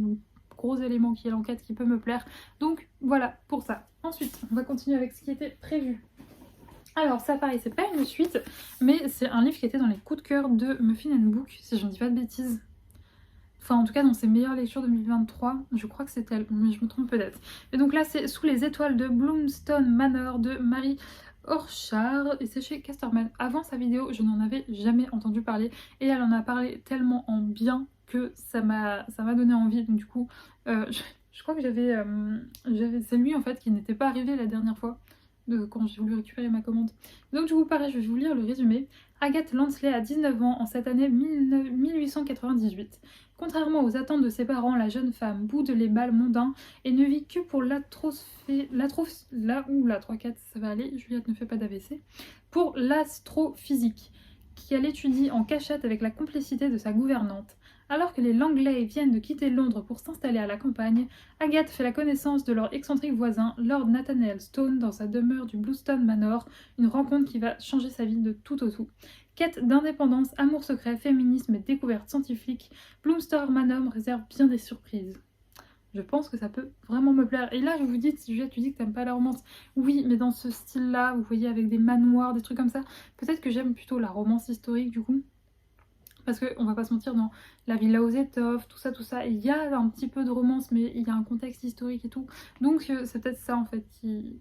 gros élément qui est l'enquête qui peut me plaire, donc voilà pour ça. Ensuite on va continuer avec ce qui était prévu. Alors ça pareil, c'est pas une suite, mais c'est un livre qui était dans les coups de cœur de Muffin Book, si je ne dis pas de bêtises. Enfin en tout cas dans ses meilleures lectures 2023, je crois que c'est elle, mais je me trompe peut-être. Et donc là c'est Sous les étoiles de Bloomstone Manor de Marie Orchard, et c'est chez Casterman. Avant sa vidéo, je n'en avais jamais entendu parler, et elle en a parlé tellement en bien que ça m'a donné envie. Donc du coup, je crois que c'est lui en fait qui n'était pas arrivé la dernière fois quand j'ai voulu récupérer ma commande. Donc du coup pareil, je vais vous lire le résumé. Agathe Lansley a 19 ans en cette année 1898. Contrairement aux attentes de ses parents, la jeune femme boude les bals mondains et ne vit que pour Juliette ne fait pas d'AVC, pour l'astrophysique, qu'elle étudie en cachette avec la complicité de sa gouvernante. Alors que les Langley viennent de quitter Londres pour s'installer à la campagne, Agathe fait la connaissance de leur excentrique voisin, Lord Nathaniel Stone, dans sa demeure du Bluestone Manor, une rencontre qui va changer sa vie de tout au tout. Quête d'indépendance, amour secret, féminisme et découverte scientifique, Bloomstone Manor réserve bien des surprises. Je pense que ça peut vraiment me plaire. Et là, je vous dis, si Juliette, tu dis que t'aimes pas la romance, oui, mais dans ce style-là, vous voyez, avec des manoirs, des trucs comme ça, peut-être que j'aime plutôt la romance historique, du coup. Parce qu'on va pas se mentir, dans la Villa aux étoffes, tout ça, il y a un petit peu de romance, mais il y a un contexte historique et tout. Donc c'est peut-être ça, en fait, qui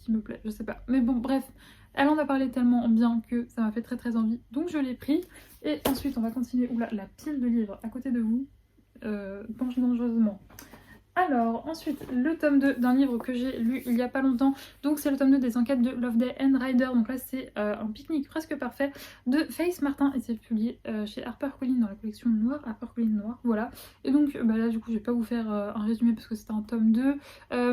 me plaît, je sais pas. Mais bon, bref, elle en a parlé tellement bien que ça m'a fait très envie. Donc je l'ai pris. Et ensuite, on va continuer. Oula, la pile de livres à côté de vous penche dangereusement. Alors, ensuite, le tome 2 d'un livre que j'ai lu il y a pas longtemps. Donc, c'est le tome 2 des enquêtes de Loveday and Ryder. Donc là, c'est un pique-nique presque parfait de Faith Martin. Et c'est publié chez HarperCollins dans la collection noire. HarperCollins noire, voilà. Et donc, là, du coup, je vais pas vous faire un résumé parce que c'était un tome 2.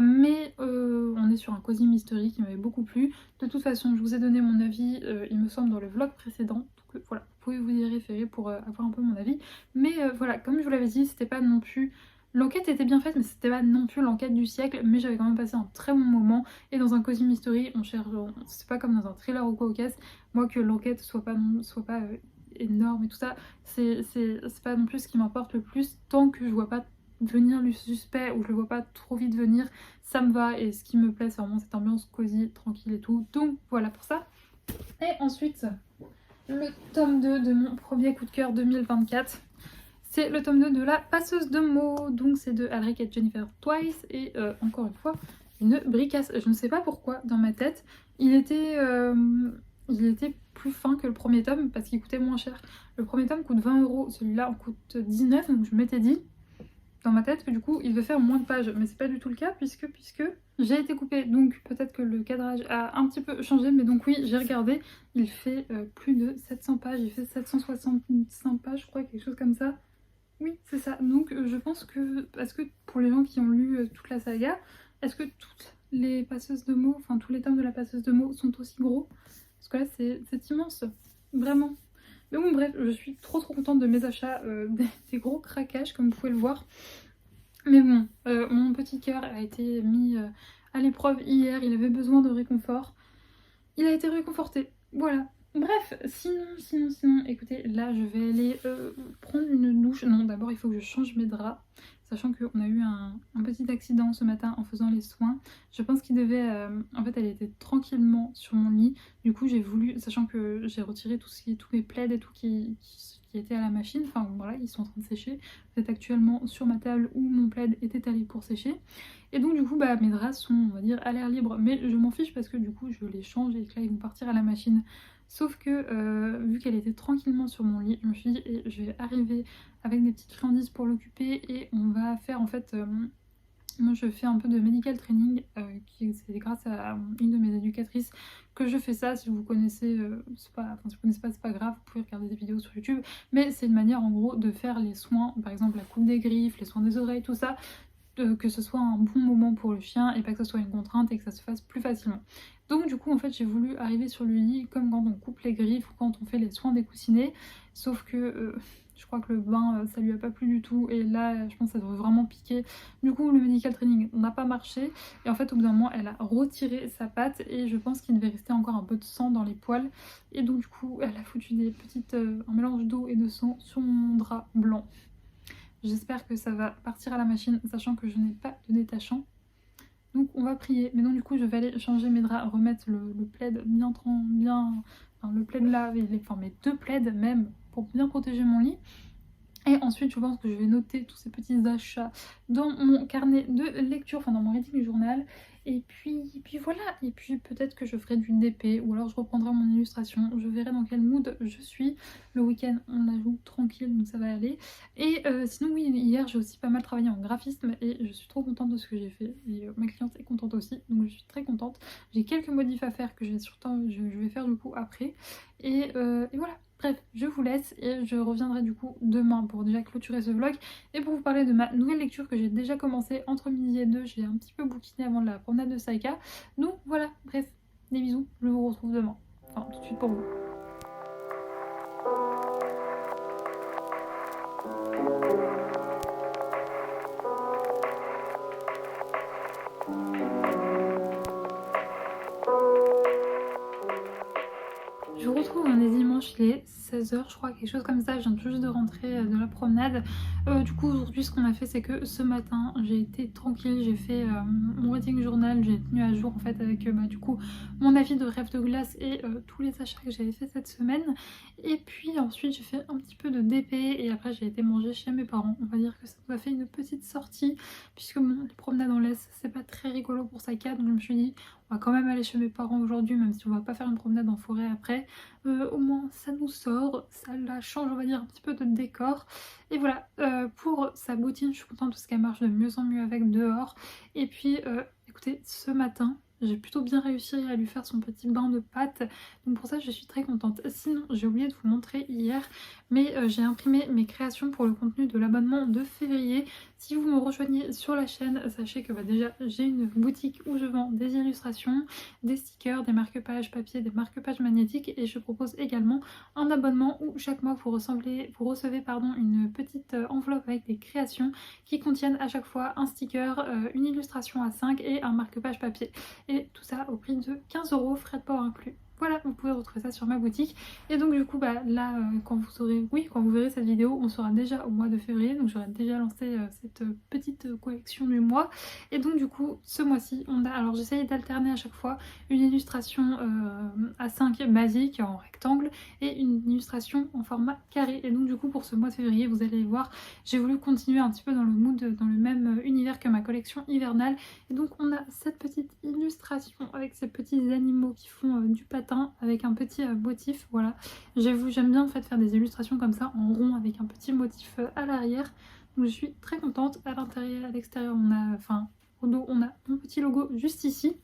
Mais on est sur un cosy mystery qui m'avait beaucoup plu. De toute façon, je vous ai donné mon avis, il me semble, dans le vlog précédent. Donc voilà, vous pouvez vous y référer pour avoir un peu mon avis. Mais voilà, comme je vous l'avais dit, c'était pas non plus... L'enquête était bien faite, mais c'était pas non plus l'enquête du siècle, mais j'avais quand même passé un très bon moment. Et dans un cosy mystery, on cherche, c'est pas comme dans un thriller ou quoi au caisse. Moi, que l'enquête soit pas énorme et tout ça, c'est pas non plus ce qui m'importe le plus. Tant que je vois pas venir le suspect ou je le vois pas trop vite venir, ça me va. Et ce qui me plaît, c'est vraiment cette ambiance cosy, tranquille et tout. Donc voilà pour ça. Et ensuite, le tome 2 de mon premier coup de cœur 2024. C'est le tome 2 de La Passeuse de mots, donc c'est de Alric et Jennifer Twice, et encore une fois, une bricasse. Je ne sais pas pourquoi, dans ma tête, il était plus fin que le premier tome parce qu'il coûtait moins cher. Le premier tome coûte 20 €, celui-là en coûte 19, donc je m'étais dit dans ma tête que du coup il devait faire moins de pages, mais c'est pas du tout le cas puisque j'ai été coupée, donc peut-être que le cadrage a un petit peu changé, mais donc oui, j'ai regardé, il fait plus de 700 pages, il fait 765 pages, je crois, quelque chose comme ça. Oui, c'est ça. Donc je pense que, parce que pour les gens qui ont lu toute la saga, est-ce que toutes les passeuses de mots, enfin tous les tomes de la passeuse de mots sont aussi gros? Parce que là c'est immense, vraiment. Mais bon bref, je suis trop contente de mes achats, des gros craquages comme vous pouvez le voir. Mais bon, mon petit cœur a été mis à l'épreuve hier, il avait besoin de réconfort. Il a été réconforté, voilà. Bref, sinon, écoutez, là je vais aller prendre une douche. Non, d'abord il faut que je change mes draps, sachant qu'on a eu un petit accident ce matin en faisant les soins. Je pense qu'il devait... en fait, elle était tranquillement sur mon lit. Du coup, j'ai voulu, sachant que j'ai retiré tous mes plaids et tout qui étaient à la machine. Enfin voilà, ils sont en train de sécher. Vous êtes actuellement sur ma table où mon plaid était allé pour sécher. Et donc du coup bah mes draps sont, on va dire, à l'air libre, mais je m'en fiche parce que du coup je les change et que là ils vont partir à la machine. Sauf que vu qu'elle était tranquillement sur mon lit, je me suis dit et je vais arriver avec des petites friandises pour l'occuper et on va faire en fait... moi je fais un peu de medical training, c'est grâce à une de mes éducatrices que je fais ça. Si vous connaissez, c'est pas, enfin, si vous connaissez pas, c'est pas grave, vous pouvez regarder des vidéos sur YouTube. Mais c'est une manière en gros de faire les soins, par exemple la coupe des griffes, les soins des oreilles, tout ça, que ce soit un bon moment pour le chien et pas que ce soit une contrainte et que ça se fasse plus facilement. Donc du coup en fait j'ai voulu arriver sur le lit comme quand on coupe les griffes ou quand on fait les soins des coussinets, sauf que je crois que le bain ça lui a pas plu du tout et là je pense que ça devrait vraiment piquer. Du coup le medical training n'a pas marché et en fait au bout d'un moment elle a retiré sa patte et je pense qu'il devait rester encore un peu de sang dans les poils et donc du coup elle a foutu des petites un mélange d'eau et de sang sur mon drap blanc. J'espère que ça va partir à la machine, sachant que je n'ai pas de détachant. Donc on va prier. Mais donc du coup je vais aller changer mes draps, remettre le plaid bien, enfin, le plaid là, enfin mes deux plaids même, pour bien protéger mon lit. Et ensuite je pense que je vais noter tous ces petits achats dans mon carnet de lecture, enfin dans mon reading journal. Et puis voilà, et puis peut-être que je ferai du DP ou alors je reprendrai mon illustration. Je verrai dans quel mood je suis. Le week-end on la joue tranquille donc ça va aller. Et sinon oui, hier j'ai aussi pas mal travaillé en graphisme et je suis trop contente de ce que j'ai fait. Et ma cliente est contente aussi, donc je suis très contente. J'ai quelques modifs à faire que je vais faire du coup après. Et voilà. Bref, je vous laisse et je reviendrai du coup demain pour déjà clôturer ce vlog et pour vous parler de ma nouvelle lecture que j'ai déjà commencé entre midi et 2. J'ai un petit peu bouquiné avant de la promenade de Saïka. Donc voilà, bref, des bisous, je vous retrouve demain. Enfin, tout de suite pour vous. Je vous retrouve un des dimanches, il est 16 h je crois, quelque chose comme ça, je viens tout juste de rentrer de la promenade. Du coup aujourd'hui ce qu'on a fait c'est que ce matin j'ai été tranquille, j'ai fait mon reading journal, j'ai tenu à jour en fait avec du coup mon avis de rêve de glace et tous les achats que j'avais fait cette semaine. Et puis ensuite j'ai fait un petit peu de DP et après j'ai été manger chez mes parents. On va dire que ça nous a fait une petite sortie puisque bon, les promenades en laisse c'est pas très rigolo pour Saïka, donc je me suis dit on va quand même aller chez mes parents aujourd'hui même si on va pas faire une promenade en forêt après. Au moins ça nous sort, ça la change on va dire un petit peu de décor. Et voilà, pour sa bottine je suis contente parce qu'elle marche de mieux en mieux avec dehors. Et puis écoutez, ce matin j'ai plutôt bien réussi à lui faire son petit bain de pâte, donc pour ça je suis très contente. Sinon j'ai oublié de vous montrer hier, mais j'ai imprimé mes créations pour le contenu de l'abonnement de février. Si vous me rejoignez sur la chaîne, sachez que déjà j'ai une boutique où je vends des illustrations, des stickers, des marque-pages papier, des marque-pages magnétiques et je propose également un abonnement où chaque mois vous recevez une petite enveloppe avec des créations qui contiennent à chaque fois un sticker, une illustration à 5 et un marque-page papier. Et tout ça au prix de 15 €, frais de port inclus. voilà, vous pouvez retrouver ça sur ma boutique. Et donc du coup bah là quand vous verrez cette vidéo, on sera déjà au mois de février, donc j'aurai déjà lancé cette petite collection du mois. Et donc du coup ce mois-ci on a, alors j'essaye d'alterner à chaque fois une illustration A5 basique en rectangle et une illustration en format carré. Et donc du coup pour ce mois de février, vous allez voir, j'ai voulu continuer un petit peu dans le mood, dans le même univers que ma collection hivernale. Et donc on a cette petite illustration avec ces petits animaux qui font du patin avec un petit motif, voilà. J'aime bien en fait faire des illustrations comme ça en rond avec un petit motif à l'arrière. Donc je suis très contente. À l'intérieur, à l'extérieur, on a, enfin au dos, on a mon petit logo juste ici.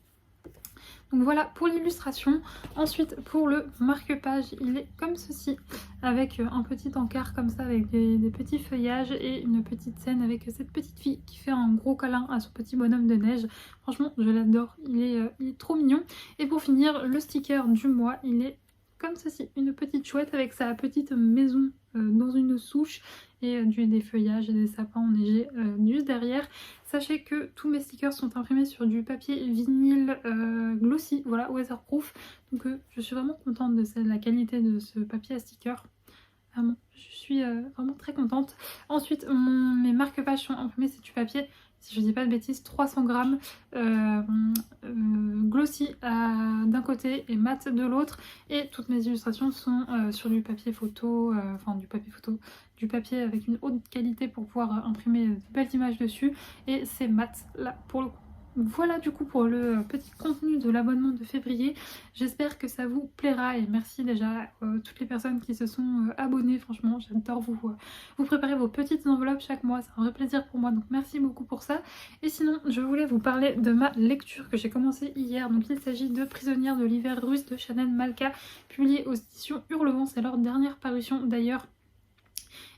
Donc voilà pour l'illustration. Ensuite pour le marque-page, il est comme ceci, avec un petit encart comme ça, avec des petits feuillages et une petite scène avec cette petite fille qui fait un gros câlin à son petit bonhomme de neige. Franchement je l'adore, il est trop mignon. Et pour finir, le sticker du mois, il est comme ceci, une petite chouette avec sa petite maison dans une souche et des feuillages et des sapins enneigés juste derrière. Sachez que tous mes stickers sont imprimés sur du papier vinyle glossy, voilà, waterproof. Donc je suis vraiment contente de la qualité de ce papier à sticker. Vraiment, je suis vraiment très contente. Ensuite, mes marque-pages sont imprimés, c'est du papier, si je dis pas de bêtises, 300 grammes, glossy d'un côté et mat de l'autre. Et toutes mes illustrations sont sur du papier photo, du papier avec une haute qualité pour pouvoir imprimer de belles images dessus. Et c'est mat là pour le coup. Voilà du coup pour le petit contenu de l'abonnement de février. J'espère que ça vous plaira et merci déjà à toutes les personnes qui se sont abonnées. Franchement j'adore vous préparer vos petites enveloppes chaque mois, c'est un vrai plaisir pour moi, donc merci beaucoup pour ça. Et sinon je voulais vous parler de ma lecture que j'ai commencée hier. Donc il s'agit de Prisonnière de l'hiver russe de Shannon Malka, publié aux éditions Hurlevent. C'est leur dernière parution d'ailleurs.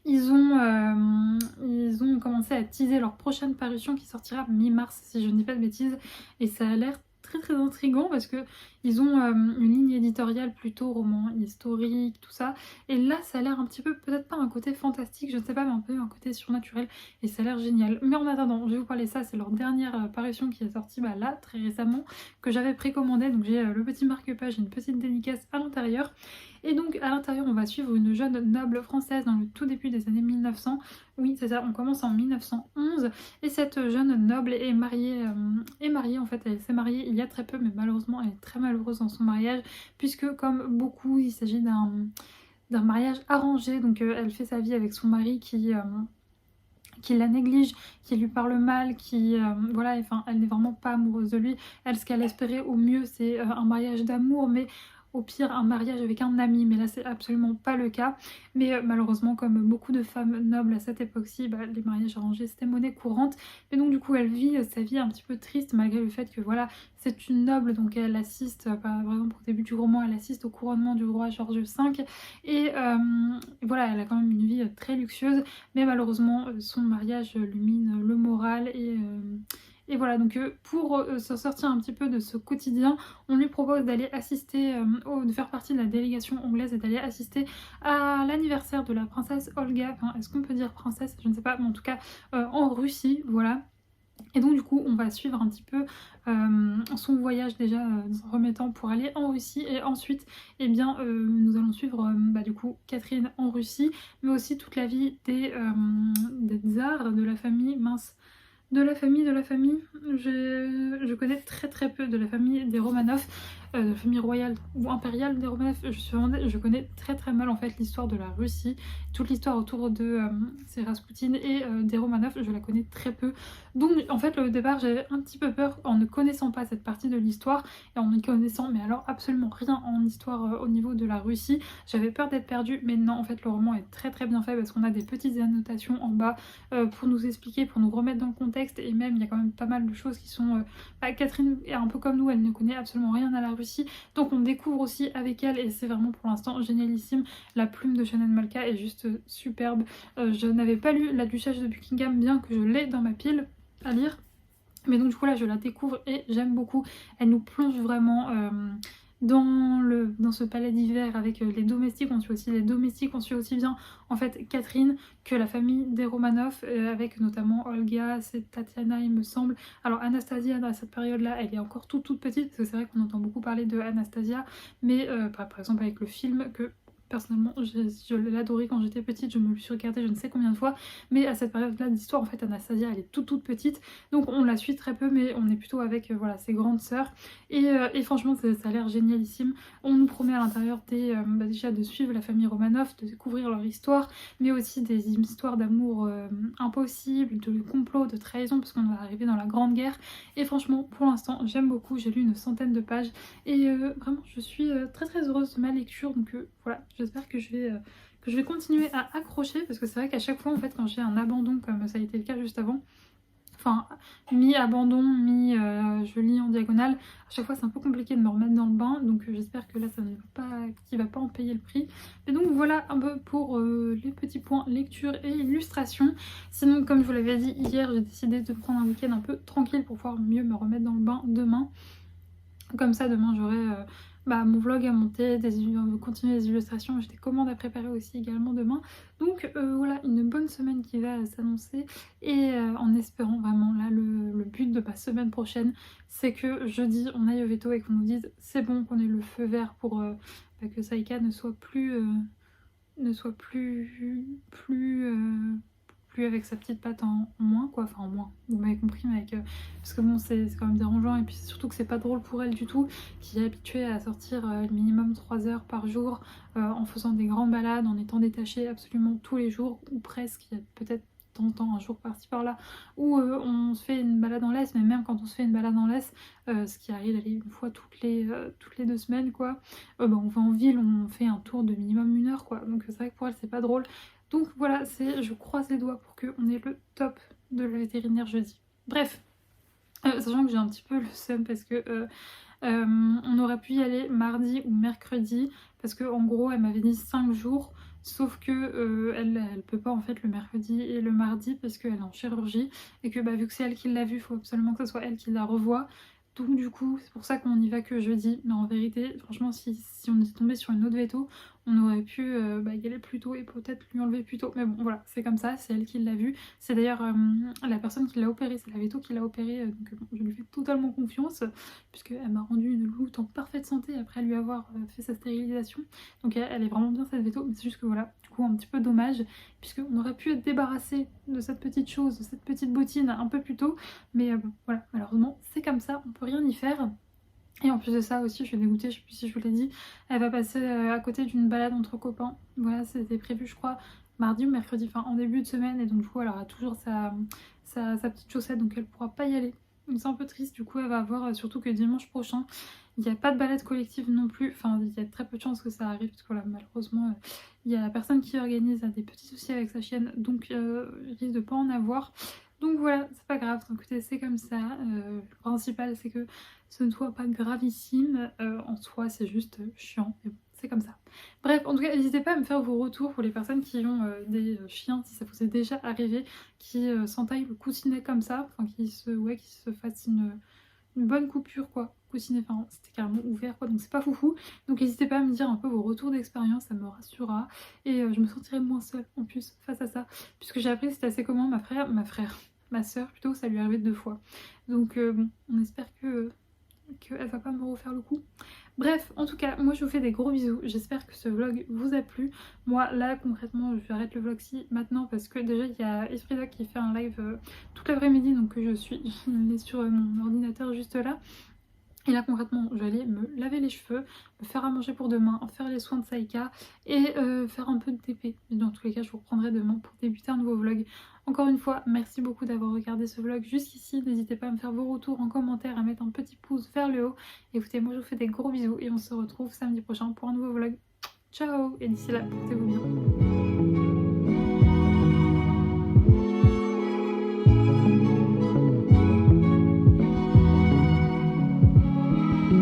Ils ont commencé à teaser leur prochaine parution qui sortira mi-mars si je ne dis pas de bêtises, et ça a l'air très intriguant parce que ils ont une ligne éditoriale plutôt roman historique, tout ça, et là ça a l'air un petit peu, peut-être pas un côté fantastique, je ne sais pas, mais un peu un côté surnaturel, et ça a l'air génial. Mais en attendant, je vais vous parler de ça, c'est leur dernière parution qui est sortie là très récemment, que j'avais précommandé. Donc j'ai le petit marque-page et une petite dédicace à l'intérieur. Et donc à l'intérieur on va suivre une jeune noble française dans le tout début des années 1900. Oui c'est ça, on commence en 1911 et cette jeune noble est mariée en fait, elle s'est mariée il y a très peu, mais malheureusement elle est très malheureuse dans son mariage puisque comme beaucoup il s'agit d'un mariage arrangé. Donc elle fait sa vie avec son mari qui la néglige, qui lui parle mal, voilà, enfin elle n'est vraiment pas amoureuse de lui. Elle, ce qu'elle espérait au mieux c'est un mariage d'amour, mais au pire un mariage avec un ami, mais là c'est absolument pas le cas. Mais malheureusement comme beaucoup de femmes nobles à cette époque-ci, les mariages arrangés c'était monnaie courante. Et donc du coup elle vit sa vie un petit peu triste malgré le fait que voilà, c'est une noble, donc elle assiste, par exemple au début du roman, elle assiste au couronnement du roi George V. Et voilà, elle a quand même une vie très luxueuse, mais malheureusement son mariage lui mine le moral. Et voilà, donc pour se sortir un petit peu de ce quotidien, on lui propose d'aller assister, de faire partie de la délégation anglaise et d'aller assister à l'anniversaire de la princesse Olga. Enfin, est-ce qu'on peut dire princesse? Je ne sais pas, mais en tout cas en Russie, voilà. Et donc du coup on va suivre un petit peu son voyage déjà dans un premier temps pour aller en Russie, et ensuite eh bien, nous allons suivre du coup Catherine en Russie, mais aussi toute la vie des tsars, de la famille, je connais très peu de la famille des Romanov, de la famille royale ou impériale des Romanov. Je connais très mal en fait l'histoire de la Russie, toute l'histoire autour de c'est Raspoutine et des Romanov, je la connais très peu. Donc en fait au départ j'avais un petit peu peur en ne connaissant pas cette partie de l'histoire et en ne connaissant mais alors absolument rien en histoire au niveau de la Russie. J'avais peur d'être perdue, mais non, en fait le roman est très bien fait parce qu'on a des petites annotations en bas pour nous expliquer, pour nous remettre dans le contexte. Et même il y a quand même pas mal de choses qui sont Catherine est un peu comme nous, elle ne connaît absolument rien à la Russie, donc on découvre aussi avec elle et c'est vraiment pour l'instant génialissime. La plume de Shannon Malka est juste superbe. Je n'avais pas lu La Duchesse de Buckingham, bien que je l'ai dans ma pile à lire, mais donc du coup là je la découvre et j'aime beaucoup. Elle nous plonge vraiment dans ce palais d'hiver avec les domestiques. On suit aussi les domestiques, on suit aussi bien en fait Catherine que la famille des Romanov, avec notamment Olga, c'est Tatiana il me semble. Alors Anastasia dans cette période-là, elle est encore toute petite, parce que c'est vrai qu'on entend beaucoup parler de Anastasia, mais par exemple avec le film que personnellement je l'ai adoré quand j'étais petite, je me le suis regardé je ne sais combien de fois, mais à cette période-là d'histoire en fait Anastasia elle est toute petite, donc on la suit très peu, mais on est plutôt avec voilà ses grandes sœurs, et franchement ça a l'air génialissime. On nous promet à l'intérieur déjà de suivre la famille Romanov, de découvrir leur histoire, mais aussi des histoires d'amour impossibles, de complot, de trahison, parce qu'on va arriver dans la grande guerre, et franchement pour l'instant j'aime beaucoup, j'ai lu une centaine de pages, et vraiment je suis très heureuse de ma lecture, donc voilà, j'espère que je vais continuer à accrocher, parce que c'est vrai qu'à chaque fois en fait quand j'ai un abandon comme ça a été le cas juste avant, enfin mi-abandon, je lis en diagonale, à chaque fois c'est un peu compliqué de me remettre dans le bain, donc j'espère que là ça ne va pas, qu'il va pas en payer le prix. Et donc voilà un peu pour les petits points lecture et illustration. Sinon comme je vous l'avais dit hier, j'ai décidé de prendre un week-end un peu tranquille pour pouvoir mieux me remettre dans le bain demain. Comme ça demain j'aurai mon vlog à monter, continuer les illustrations, j'ai des commandes à préparer aussi également demain. Donc voilà, une bonne semaine qui va s'annoncer, et en espérant vraiment, là le but de ma semaine prochaine c'est que jeudi on aille au veto et qu'on nous dise c'est bon, qu'on ait le feu vert pour que Saïka ne soit plus plus avec sa petite patte en moins quoi, enfin en moins, vous m'avez compris, mais avec parce que bon c'est quand même dérangeant, et puis surtout que c'est pas drôle pour elle du tout, qui est habituée à sortir minimum 3 heures par jour, en faisant des grandes balades, en étant détachée absolument tous les jours, ou presque. Il y a peut-être de temps en temps un jour par-ci par-là où on se fait une balade en laisse, mais même quand on se fait une balade en laisse, ce qui arrive d'aller une fois toutes les 2 semaines quoi, on va en ville, on fait un tour de minimum 1 heure quoi, donc c'est vrai que pour elle c'est pas drôle. Donc voilà, je croise les doigts pour qu'on ait le top de la vétérinaire jeudi. Bref, sachant que j'ai un petit peu le seum parce que on aurait pu y aller mardi ou mercredi, parce que en gros elle m'avait dit 5 jours, sauf que elle peut pas en fait le mercredi et le mardi parce qu'elle est en chirurgie, et que vu que c'est elle qui l'a vue, il faut absolument que ce soit elle qui la revoie. Donc du coup c'est pour ça qu'on y va que jeudi, mais en vérité franchement si on était tombé sur une autre veto, on aurait pu y aller plus tôt et peut-être lui enlever plus tôt, mais bon voilà, c'est comme ça, c'est elle qui l'a vue. C'est d'ailleurs la personne qui l'a opérée, c'est la veto qui l'a opérée, donc je lui fais totalement confiance, puisqu'elle m'a rendu une louloute en parfaite santé après lui avoir fait sa stérilisation. Donc elle est vraiment bien cette veto, mais c'est juste que voilà, du coup un petit peu dommage, puisqu'on aurait pu être débarrassé de cette petite chose, de cette petite bottine un peu plus tôt, mais bon, voilà, malheureusement c'est comme ça, on peut rien y faire. Et en plus de ça aussi, je suis dégoûtée, je sais plus si je vous l'ai dit, elle va passer à côté d'une balade entre copains. Voilà, c'était prévu je crois mardi ou mercredi, enfin en début de semaine, et donc du coup elle aura toujours sa petite chaussette, donc elle pourra pas y aller. Donc c'est un peu triste, du coup elle va avoir, surtout que dimanche prochain, il n'y a pas de balade collective non plus, enfin il y a très peu de chances que ça arrive, parce que voilà, malheureusement il y a la personne qui organise a des petits soucis avec sa chienne, donc il risque de pas en avoir. Donc voilà, c'est pas grave, donc écoutez, c'est comme ça. Le principal c'est que ce ne soit pas gravissime, en soi c'est juste chiant, mais bon, c'est comme ça. Bref, en tout cas n'hésitez pas à me faire vos retours pour les personnes qui ont des chiens, si ça vous est déjà arrivé, qui s'entaillent le coussinet comme ça, enfin qui se fassent une bonne coupure quoi, coussinet, enfin c'était carrément ouvert quoi, donc c'est pas foufou. Donc n'hésitez pas à me dire un peu vos retours d'expérience, ça me rassurera, et je me sentirai moins seule en plus face à ça, puisque j'ai appris que c'était assez commun. Ma soeur plutôt, ça lui arrivait 2 fois, donc bon, on espère qu'elle va pas me refaire le coup. Bref, en tout cas, moi je vous fais des gros bisous, j'espère que ce vlog vous a plu. Moi là concrètement je vais arrêter le vlog-ci maintenant, parce que déjà il y a Esprida qui fait un live toute l'après-midi, donc je l'ai sur mon ordinateur juste là. Et là concrètement je vais aller me laver les cheveux, me faire à manger pour demain, faire les soins de Saïka, et faire un peu de TP. Dans tous les cas je vous reprendrai demain pour débuter un nouveau vlog. Encore une fois merci beaucoup d'avoir regardé ce vlog jusqu'ici, n'hésitez pas à me faire vos retours en commentaire, à mettre un petit pouce vers le haut. Écoutez, moi je vous fais des gros bisous et on se retrouve samedi prochain pour un nouveau vlog. Ciao, et d'ici là portez-vous bien.